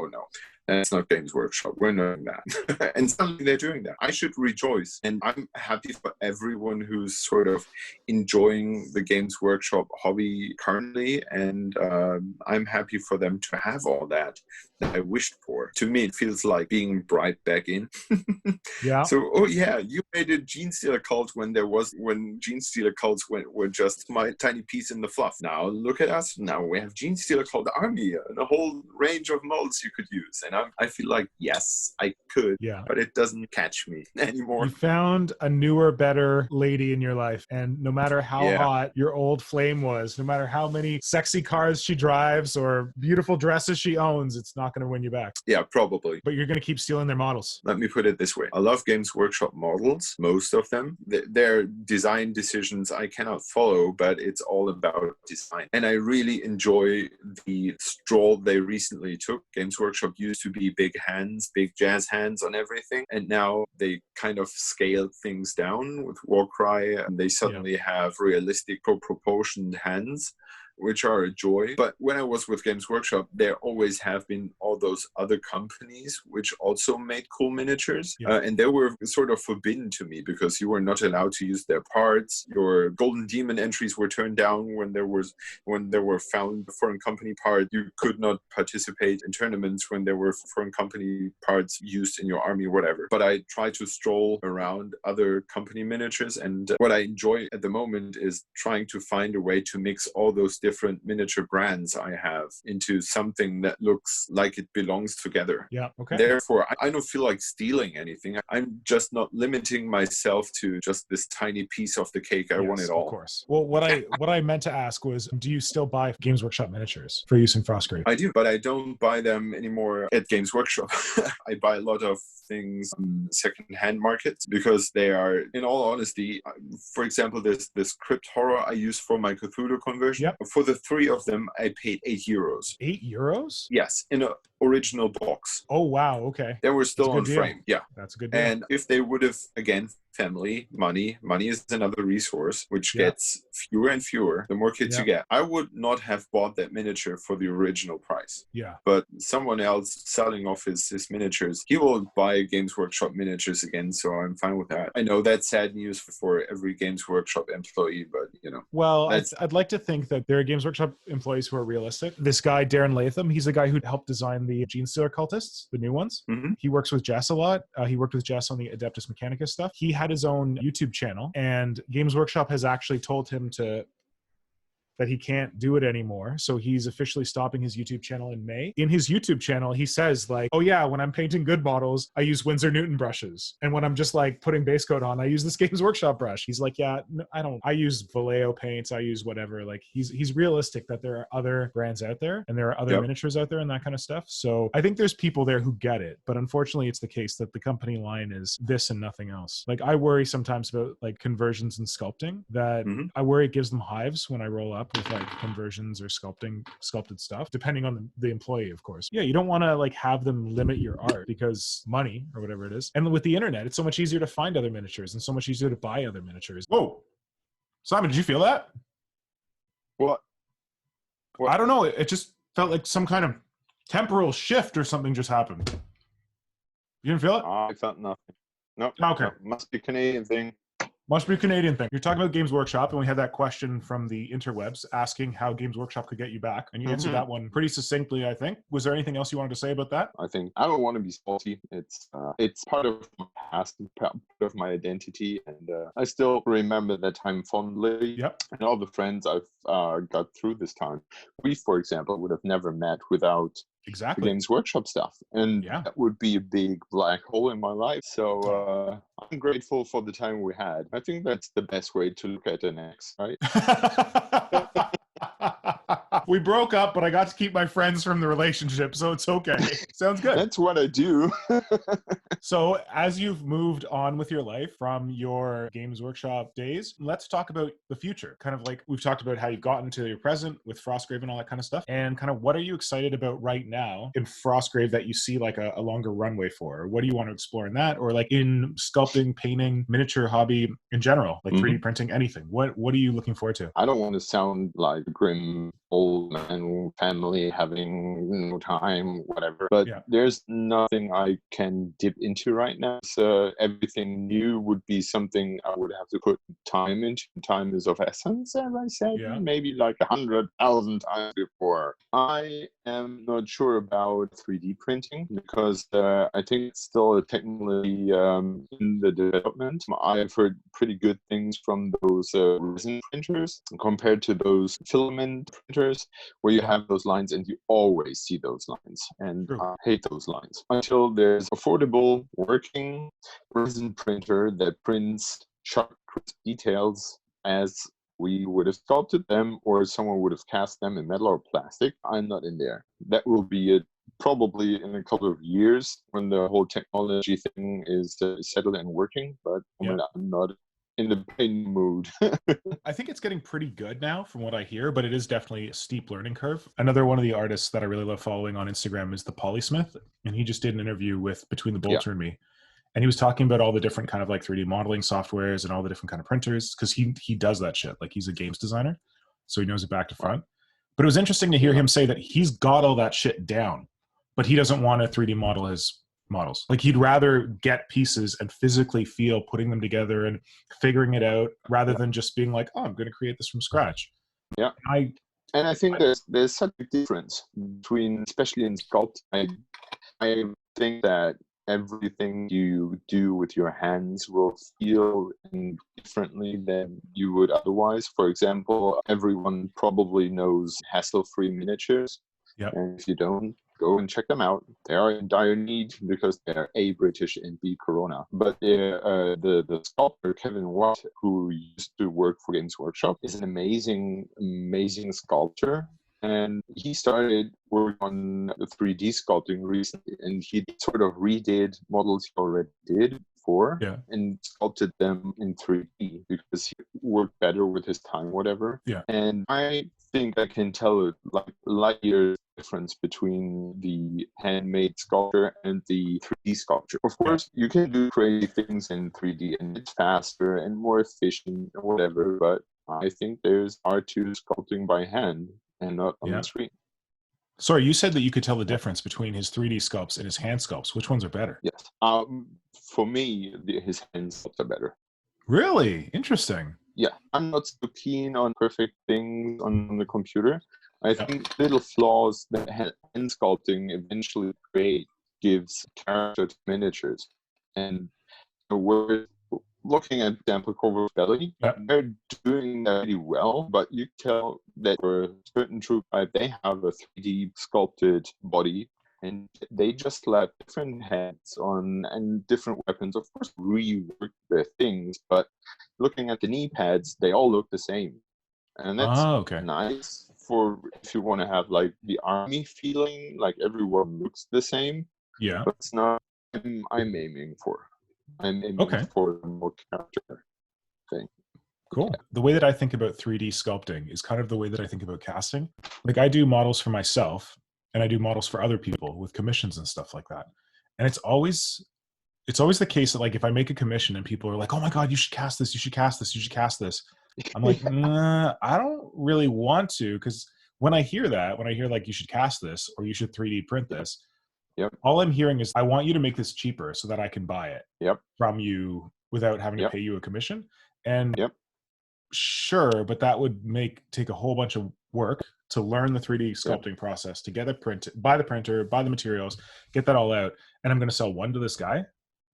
That's not Games Workshop. We're not doing that. And suddenly they're doing that. I should rejoice. And I'm happy for everyone who's sort of enjoying the Games Workshop hobby currently. And I'm happy for them to have all that I wished for. To me, it feels like being brought back in. So, you made a Gene Stealer cult when Gene Stealer cults were just my tiny piece in the fluff. Now look at us. Now we have Gene Stealer cult army and a whole range of molds you could use. And I feel like, yes, I could, but it doesn't catch me anymore. You found a newer, better lady in your life. And no matter how hot your old flame was, no matter how many sexy cars she drives or beautiful dresses she owns, it's not going to win you back. Yeah, probably. But you're going to keep stealing their models. Let me put it this way. I love Games Workshop models, most of them. Their design decisions I cannot follow, but it's all about design. And I really enjoy the stroll they recently took. Games Workshop used to to be big hands, big jazz hands on everything. And now they kind of scaled things down with Warcry, and they suddenly have realistic proportioned hands, which are a joy. But when I was with Games Workshop, there always have been all those other companies which also made cool miniatures. And they were sort of forbidden to me because you were not allowed to use their parts. Your Golden Demon entries were turned down when there were found foreign company parts. You could not participate in tournaments when there were foreign company parts used in your army, whatever. But I try to stroll around other company miniatures, and what I enjoy at the moment is trying to find a way to mix all those different miniature brands I have into something that looks like it belongs together. Yeah, okay. Therefore, I don't feel like stealing anything. I'm just not limiting myself to just this tiny piece of the cake. I want it all. Of course. Well, what I meant to ask was, do you still buy Games Workshop miniatures for use in Frostgrave? I do, but I don't buy them anymore at Games Workshop. I buy a lot of things on second-hand markets because they are, in all honesty, for example, this Crypt Horror I use for my Cthulhu conversion. Yep. For the 3 of them, I paid €8. €8? Yes, in an original box. Oh, wow. Okay. They were still on frame. Yeah. That's a good deal. And if they would have, again, family, money is another resource which gets fewer and fewer the more kids you get. I would not have bought that miniature for the original price. Yeah. But someone else selling off his miniatures, he will buy Games Workshop miniatures again, so I'm fine with that. I know that's sad news for every Games Workshop employee, but Well, I'd like to think that there are Games Workshop employees who are realistic. This guy, Darren Latham, he's the guy who helped design the Gene Stealer cultists, the new ones. Mm-hmm. He works with Jess a lot. He worked with Jess on the Adeptus Mechanicus stuff. He had his own YouTube channel, and Games Workshop has actually told him that he can't do it anymore. So he's officially stopping his YouTube channel in May. In his YouTube channel, he says like, oh yeah, when I'm painting good models, I use Winsor Newton brushes. And when I'm just like putting base coat on, I use this Games Workshop brush. He's like, yeah, no, I use Vallejo paints. I use whatever. Like he's realistic that there are other brands out there and there are other miniatures out there and that kind of stuff. So I think there's people there who get it, but unfortunately it's the case that the company line is this and nothing else. Like I worry sometimes about like conversions and sculpting that I worry it gives them hives when I roll up with like conversions or sculpted stuff, depending on the employee, of course. Yeah, you don't want to like have them limit your art because money or whatever it is. And with the internet, it's so much easier to find other miniatures and so much easier to buy other miniatures. Whoa, Simon, did you feel that? What? I don't know. It just felt like some kind of temporal shift or something just happened. You didn't feel it? I felt nothing. Nope. Okay. No, must be a Canadian thing. Must be a Canadian thing. You're talking about Games Workshop, and we had that question from the interwebs asking how Games Workshop could get you back. And you answered that one pretty succinctly, I think. Was there anything else you wanted to say about that? I think I don't want to be salty. It's part of my past, part of my identity. And I still remember that time fondly. Yep. And all the friends I've got through this time. We, for example, would have never met without the Games Workshop stuff, and that would be a big black hole in my life. So I'm grateful for the time we had. I think that's the best way to look at an ex, right? We broke up, but I got to keep my friends from the relationship, so it's okay. Sounds good. That's what I do. So as you've moved on with your life from your Games Workshop days, let's talk about the future. Kind of like we've talked about how you've gotten to your present with Frostgrave and all that kind of stuff. And kind of what are you excited about right now in Frostgrave that you see like a longer runway for? What do you want to explore in that? Or like in sculpting, painting, miniature hobby in general, like 3D printing, anything. What are you looking forward to? I don't want to sound like a grim old man family having no time, whatever. But there's nothing I can dip into right now. So everything new would be something I would have to put time into. Time is of essence, as I said, maybe like 100,000 times before. I am not sure about 3D printing because I think it's still a technology in the development. I've heard pretty good things from those resin printers compared to those filament printers where you have those lines and you always see those lines, and I hate those lines until there's affordable working resin printer that prints sharp details as we would have sculpted them or someone would have cast them in metal or plastic. I'm not in there. That will be it probably in a couple of years when the whole technology thing is settled and working, but I'm not in the pain mood. I think it's getting pretty good now from what I hear, but it is definitely a steep learning curve. Another one of the artists that I really love following on Instagram is the Polysmith, and he just did an interview with Between the Bolter and Me. And he was talking about all the different kind of like 3D modeling softwares and all the different kind of printers, because he does that shit. Like, he's a games designer, so he knows it back to front. But it was interesting to hear him say that he's got all that shit down, but he doesn't want to 3D model his models. Like, he'd rather get pieces and physically feel putting them together and figuring it out rather than just being like, oh, I'm going to create this from scratch. Yeah. And I think there's such a difference between, especially in sculpt. I think that everything you do with your hands will feel differently than you would otherwise. For example, everyone probably knows hassle-free miniatures. Yeah. And if you don't, go and check them out. They are in dire need because they're A, British and B, Corona. But the sculptor, Kevin Watt, who used to work for Games Workshop, is an amazing sculptor. And he started working on the 3D sculpting recently, and he sort of redid models he already did before and sculpted them in 3D because he worked better with his time, whatever. Yeah. And I think I can tell like light years difference between the handmade sculpture and the 3D sculpture. Of course, you can do crazy things in 3D and it's faster and more efficient or whatever, but I think there's art to sculpting by hand and not on the screen. Sorry, you said that you could tell the difference between his 3D sculpts and his hand sculpts. Which ones are better? Yes. For me, his hand sculpts are better. Really? Interesting. Yeah. I'm not so keen on perfect things on the computer. I think little flaws that hand sculpting eventually gives character to miniatures. And we're looking at, for example, Corvus Belly, they're doing that really well, but you tell that for a certain troop type, they have a 3D sculpted body, and they just slap different heads on and different weapons. Of course, rework their things, but looking at the knee pads, they all look the same. And that's nice for if you want to have like the army feeling, like everyone looks the same. Yeah. But it's not I'm aiming for. I'm aiming for a more character thing. Cool. Yeah. The way that I think about 3D sculpting is kind of the way that I think about casting. Like, I do models for myself and I do models for other people with commissions and stuff like that. And it's always the case that, like, if I make a commission and people are like, oh my God, you should cast this, you should cast this, you should cast this. I'm like, nah, I don't really want to, because when I hear like, you should cast this or you should 3D print this, all I'm hearing is, I want you to make this cheaper so that I can buy it from you without having to pay you a commission. And sure, but that would take a whole bunch of work to learn the 3D sculpting process, to get it printed, buy the printer, buy the materials, get that all out. And I'm going to sell one to this guy.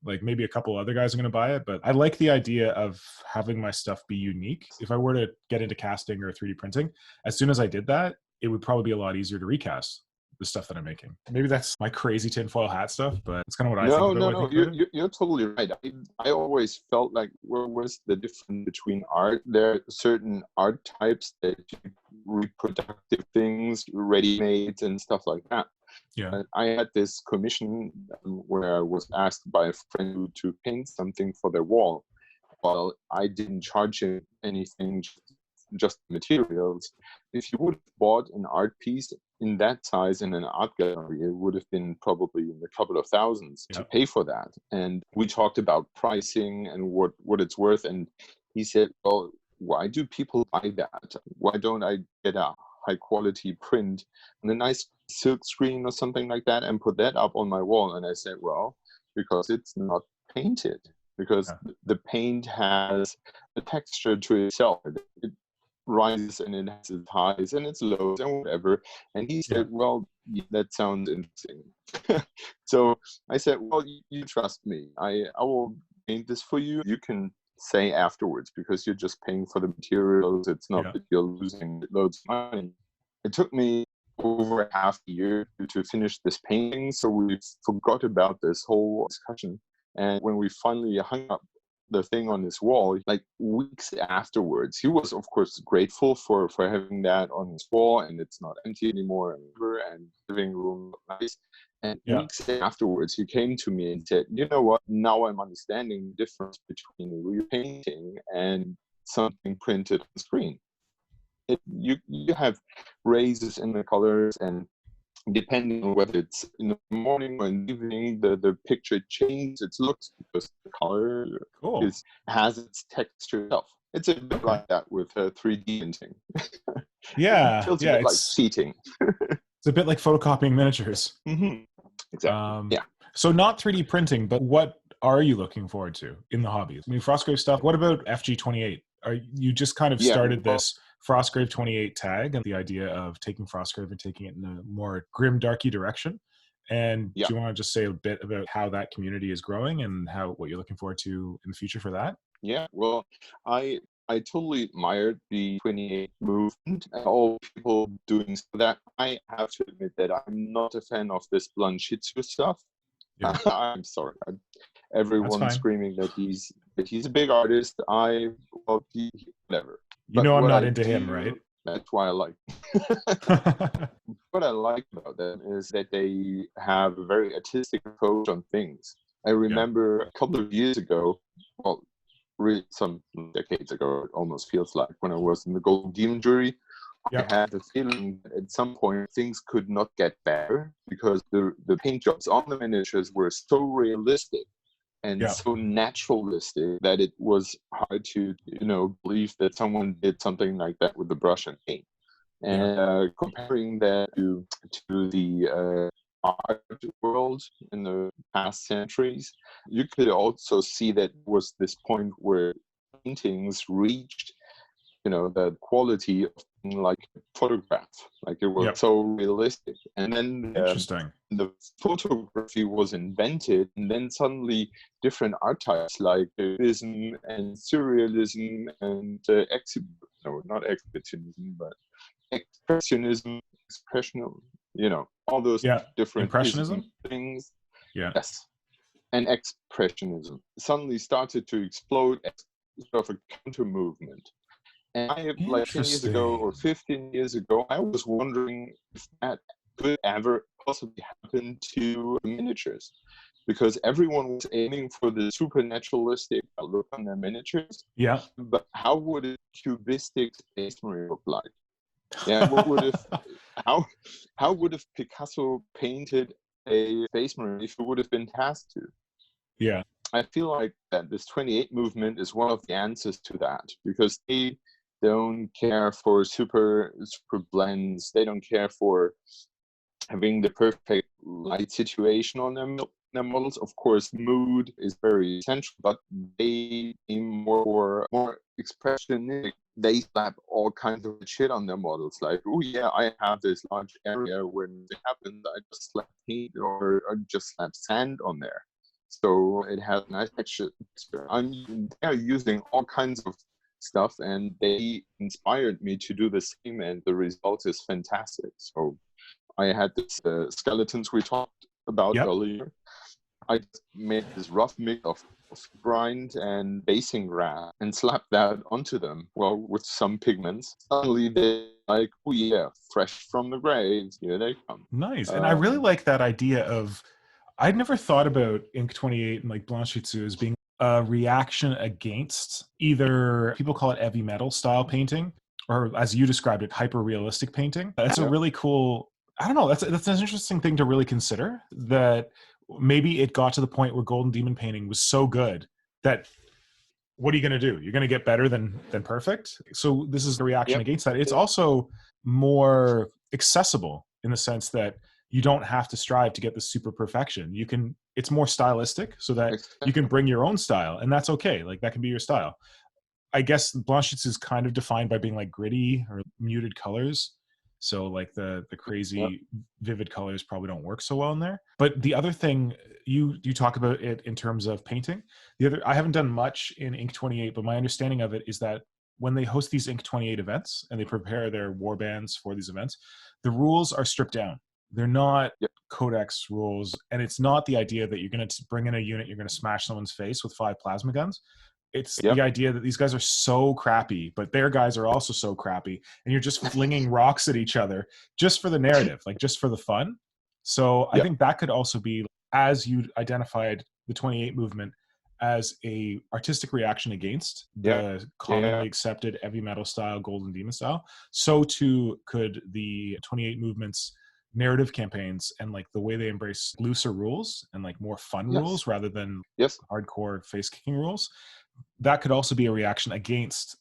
Like, maybe a couple other guys are going to buy it, but I like the idea of having my stuff be unique. If I were to get into casting or 3D printing, as soon as I did that, it would probably be a lot easier to recast the stuff that I'm making. Maybe that's my crazy tinfoil hat stuff, but it's kind of what I think about. No, you're totally right. I always felt like, where was the difference between art? There are certain art types that reproductive things, ready-made and stuff like that. Yeah. I had this commission where I was asked by a friend to paint something for their wall. Well, I didn't charge him anything, just materials. If you would have bought an art piece in that size in an art gallery, it would have been probably in a couple of thousands to pay for that. And we talked about pricing and what it's worth. And he said, well, why do people buy that? Why don't I get a high quality print and a nice silk screen or something like that and put that up on my wall? And I said, well, because it's not painted, because the paint has a texture to itself. It rises and it has its highs and its lows and whatever. And he said, well, that sounds interesting. So I said, well, you trust me. I will paint this for you. You can say afterwards, because you're just paying for the materials. It's not that you're losing loads of money. It took me over half a year to finish this painting, so we forgot about this whole discussion. And when we finally hung up the thing on his wall, like weeks afterwards, he was of course grateful for having that on his wall, and it's not empty anymore, and living room nice. And weeks afterwards, he came to me and said, you know what, now I'm understanding the difference between repainting and something printed on screen. You have raises in the colors, and depending on whether it's in the morning or in the evening, the picture changes its looks because the color has its texture itself. It's a bit like that with 3D printing. Yeah, it feels a bit like seating. It's a bit like photocopying miniatures. Mm-hmm. Exactly. So not 3D printing, but what are you looking forward to in the hobby? I mean, Frostgrave stuff. What about FG28? Are you just kind of started this Frostgrave 28 tag and the idea of taking Frostgrave and taking it in a more grim, darky direction? And do you want to just say a bit about how that community is growing and what you're looking forward to in the future for that? Yeah, well, I totally admired the 28 movement and all people doing so. That I have to admit that I'm not a fan of this Blanchitsu stuff. Yeah. I'm sorry. Everyone's screaming that he's a big artist. Whatever. I'm not into him, right? That's why I like. What I like about them is that they have a very artistic approach on things. I remember a couple of years ago, well, really some decades ago, it almost feels like, when I was in the Golden Demon jury, I had the feeling that at some point things could not get better because the paint jobs on the miniatures were so realistic and so naturalistic that it was hard to, believe that someone did something like that with the brush and paint. And comparing that to the art world in the past centuries, you could also see that was this point where paintings reached, the quality of like photograph, like it was so realistic. And then the photography was invented, and then suddenly different art types like cubism and surrealism and not exhibitionism, but expressionism, all those different impressionism things. Yes, and expressionism suddenly started to explode as sort of a counter movement. And like 10 years ago or 15 years ago, I was wondering if that could ever possibly happen to miniatures, because everyone was aiming for the supernaturalistic look on their miniatures. Yeah. But how would a cubistic space marine look like? Yeah, what would how would have Picasso painted a space marine if it would have been tasked to? Yeah. I feel like that this 28 movement is one of the answers to that, because they don't care for super blends. They don't care for having the perfect light situation on their models. Of course, mood is very essential, but they aim more expressionistic. They slap all kinds of shit on their models, like, oh yeah, I have this large area. When it happens, I just slap paint or just slap sand on there, so it has nice texture. They're using all kinds of stuff, and they inspired me to do the same, and the result is fantastic. So I had this skeletons we talked about earlier. I just made this rough mix of grind and basing wrap and slapped that onto them, with some pigments. Suddenly they're like, oh yeah, fresh from the graves, here they come. Nice. And I really like that idea of, I'd never thought about Ink 28 and like Blanchitsu as being a reaction against either, people call it heavy metal style painting, or as you described it, hyper realistic painting. That's a really cool, I don't know, that's an interesting thing to really consider, that maybe it got to the point where Golden Demon painting was so good that what are you going to do? You're going to get better than perfect. So this is the reaction against that. It's also more accessible in the sense that you don't have to strive to get the super perfection. It's more stylistic, so that you can bring your own style, and that's okay. Like, that can be your style. I guess Blanchitsu is kind of defined by being like gritty or muted colors. So like the crazy vivid colors probably don't work so well in there. But the other thing, you talk about it in terms of painting. I haven't done much in Ink 28, but my understanding of it is that when they host these Ink 28 events and they prepare their war bands for these events, the rules are stripped down. They're not codex rules, and it's not the idea that you're going to bring in a unit, you're going to smash someone's face with 5 plasma guns. It's the idea that these guys are so crappy, but their guys are also so crappy, and you're just flinging rocks at each other just for the narrative, like just for the fun. So I think that could also be, as you identified the 28 movement as a artistic reaction against the commonly accepted heavy metal style, golden demon style, so too could the 28 movements narrative campaigns and like the way they embrace looser rules and like more fun rules rather than hardcore face kicking rules. That could also be a reaction against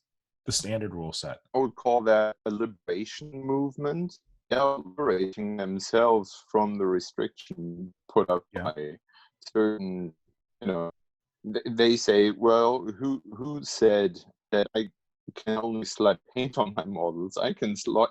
the standard rule set. I would call that a liberation movement. Liberating themselves from the restriction put up by certain, they say, well, who said that I can only slap paint on my models? I can slap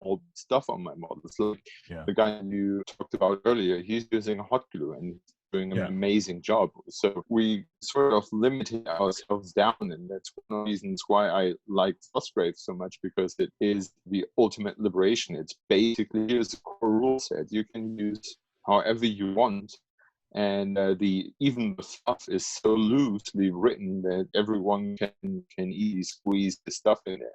all stuff on my models. Like the guy you talked about earlier, he's using hot glue and doing an amazing job. So we sort of limited ourselves down, and that's one of the reasons why I like Frostgrave so much, because it is the ultimate liberation. It's basically, here's a core rule set. You can use however you want, and even the fluff is so loosely written that everyone can easily squeeze the stuff in there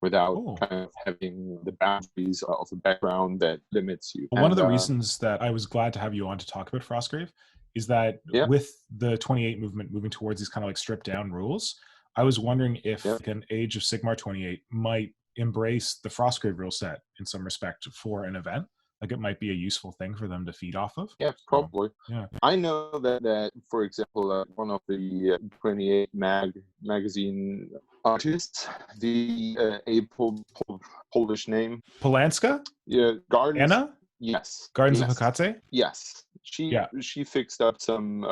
without kind of having the boundaries of a background that limits you. One of the reasons that I was glad to have you on to talk about Frostgrave is that with the 28 movement moving towards these kind of like stripped down rules, I was wondering if like an Age of Sigmar 28 might embrace the Frostgrave rule set in some respect for an event. Like it might be a useful thing for them to feed off of. Yeah, probably. I know that for example, one of the 28 magazine artists, a Polish name. Polanska? Yeah, Gardens. Anna? Yes. Gardens of Hecate? Yes. She fixed up some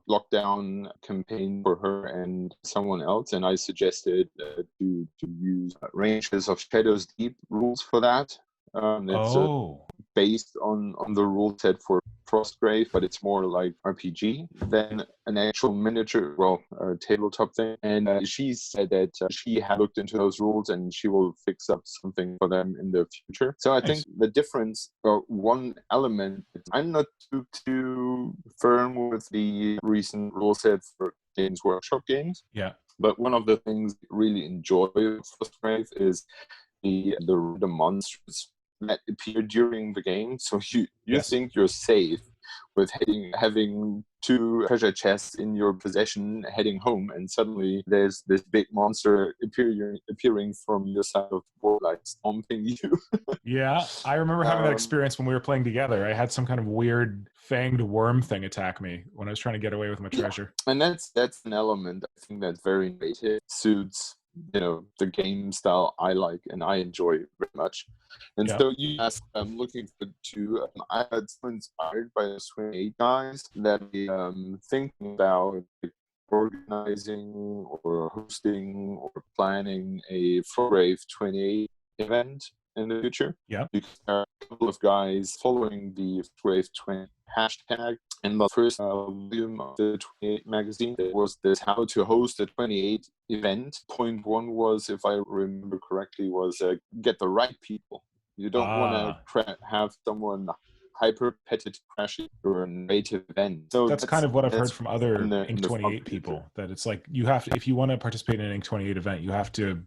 lockdown campaign for her and someone else, and I suggested to use Ranges of Shadows Deep rules for that. It's based on the rule set for Frostgrave, but it's more like RPG than an actual miniature, tabletop thing. And she said that she had looked into those rules and she will fix up something for them in the future. So I think the difference, one element, I'm not too firm with the recent rule set for Games Workshop games. Yeah. But one of the things I really enjoy with Frostgrave is the monsters that appear during the game. So you think you're safe with having two treasure chests in your possession heading home, and suddenly there's this big monster appearing from your side of the board, like stomping you. Yeah, I remember having that experience when we were playing together. I had some kind of weird fanged worm thing attack me when I was trying to get away with my treasure. And that's an element I think that's very native, suits the game style I like and I enjoy very much. And so you asked, I'm looking to I got so inspired by the 28 guys that thinking about organizing or hosting or planning a Frostgrave 28 event in the future. Yeah. Because there are a couple of guys following the Frostgrave 20 hashtag. In the first volume of the 28 magazine, there was this how to host a 28 event. Point one was, if I remember correctly, was get the right people. You don't want to have someone hyper-competitive crashing your native event. So that's kind of what I've heard from other Inc. 28 people, that it's like you have to, if you want to participate in an Inc. 28 event, you have to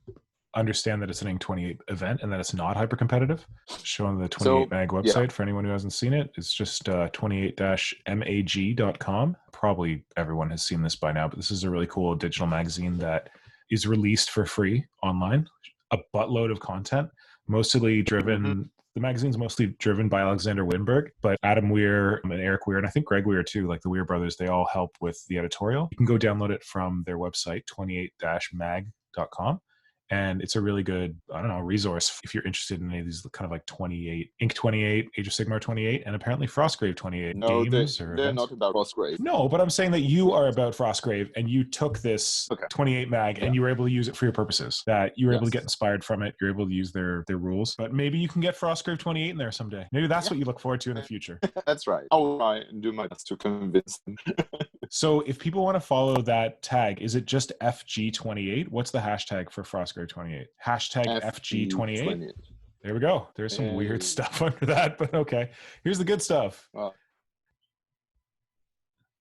understand that it's an Inc. 28 event and that it's not hyper competitive. Showing the 28 mag website for anyone who hasn't seen it. It's just 28-mag.com. Probably everyone has seen this by now, but this is a really cool digital magazine that is released for free online. A buttload of content, mostly driven. The magazine's mostly driven by Alexander Winberg, but Adam Weir and Eric Weir, and I think Greg Weir too, like the Weir brothers, they all help with the editorial. You can go download it from their website, 28-mag.com. And it's a really good, resource if you're interested in any of these kind of like 28, Inc. 28, Age of Sigmar 28, and apparently Frostgrave 28 games. They're not about Frostgrave. No, but I'm saying that you are about Frostgrave and you took this 28 mag and you were able to use it for your purposes, that you were able to get inspired from it. You're able to use their rules, but maybe you can get Frostgrave 28 in there someday. Maybe that's what you look forward to in the future. That's right. I'll try and do my best to convince them. So if people want to follow that tag, is it just FG28? What's the hashtag for Frostgrave 28? Hashtag FG28. There we go. There's some weird stuff under that, but okay. Here's the good stuff.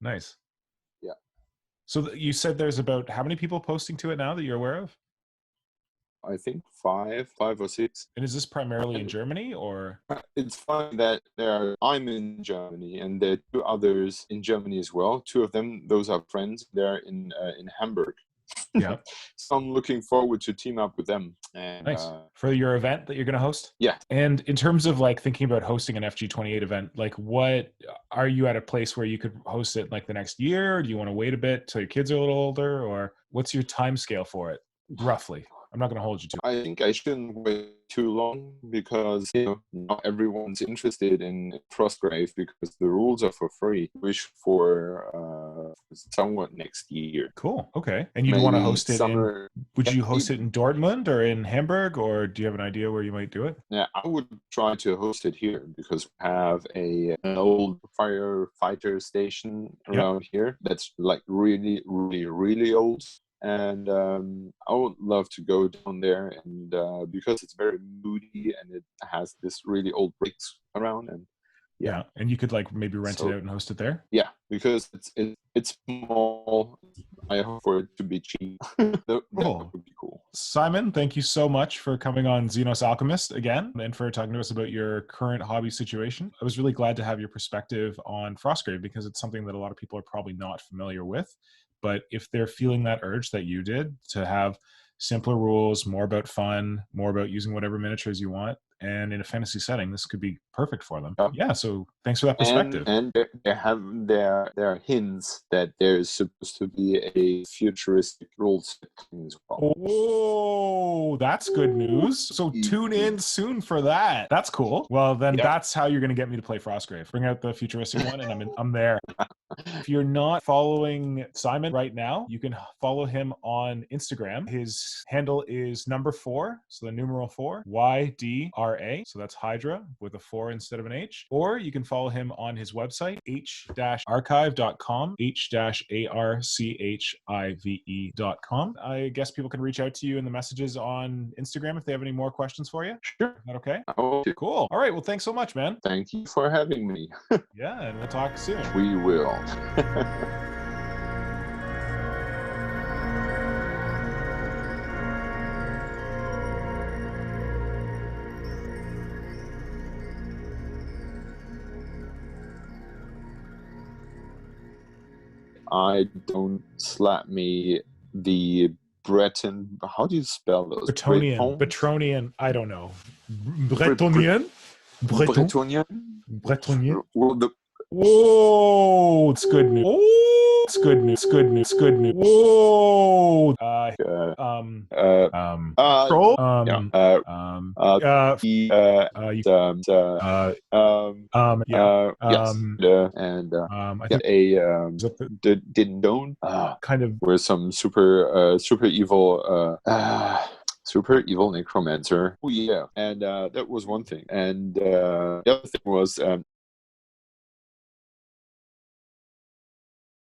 Nice. Yeah. So you said there's about how many people posting to it now that you're aware of? I think five or six. And is this primarily in Germany, or? It's funny that I'm in Germany, and there are two others in Germany as well. Two of them, those are friends. They're in Hamburg. Yeah. So I'm looking forward to team up with them. And, nice. For your event that you're going to host? Yeah. And in terms of like thinking about hosting an FG28 event, like what are you at a place where you could host it like the next year? Or do you want to wait a bit till your kids are a little older, or what's your time scale for it roughly? I'm not going to hold you to it. I think I shouldn't wait too long because not everyone's interested in Frostgrave because the rules are for free. Wish for somewhat next year. Cool. Okay. And you'd want to host it summer, would you host it in Dortmund or in Hamburg, or do you have an idea where you might do it? Yeah, I would try to host it here because we have an old firefighter station around here that's like really, really, really old. And I would love to go down there, and because it's very moody and it has this really old bricks around, and yeah, and you could like maybe rent it out and host it there. Yeah, because it's small. I hope for it to be cheap. that would be cool. Simon, thank you so much for coming on Xenos Alchemist again, and for talking to us about your current hobby situation. I was really glad to have your perspective on Frostgrave because it's something that a lot of people are probably not familiar with. But if they're feeling that urge that you did to have simpler rules, more about fun, more about using whatever miniatures you want, and in a fantasy setting, this could be perfect for them. Yeah, so thanks for that perspective. And there are hints that there's supposed to be a futuristic rule set as well. Oh, that's good news. So tune in soon for that. That's cool. Well, then that's how you're going to get me to play Frostgrave. Bring out the futuristic one, and I'm there. If you're not following Simon right now, you can follow him on Instagram. His handle is #4, so the numeral 4, YDRA. So that's Hydra with a 4 instead of an H. Or you can follow him on his website, h-archive.com, h-archive.com. I guess people can reach out to you in the messages on Instagram if they have any more questions for you. Sure. Is that okay? Cool. All right. Well, thanks so much, man. Thank you for having me. Yeah, and we'll talk soon. We will. I don't slap me the Breton. How do you spell those? Bretonnian. I don't know. Bretonnian. Well, whoa! It's good news. Oh, it's good news. Good news. Good news. Whoa! Troll. Didn't know. Kind of. Were some super evil. Super evil necromancer. Oh yeah, and that was one thing. And the other thing was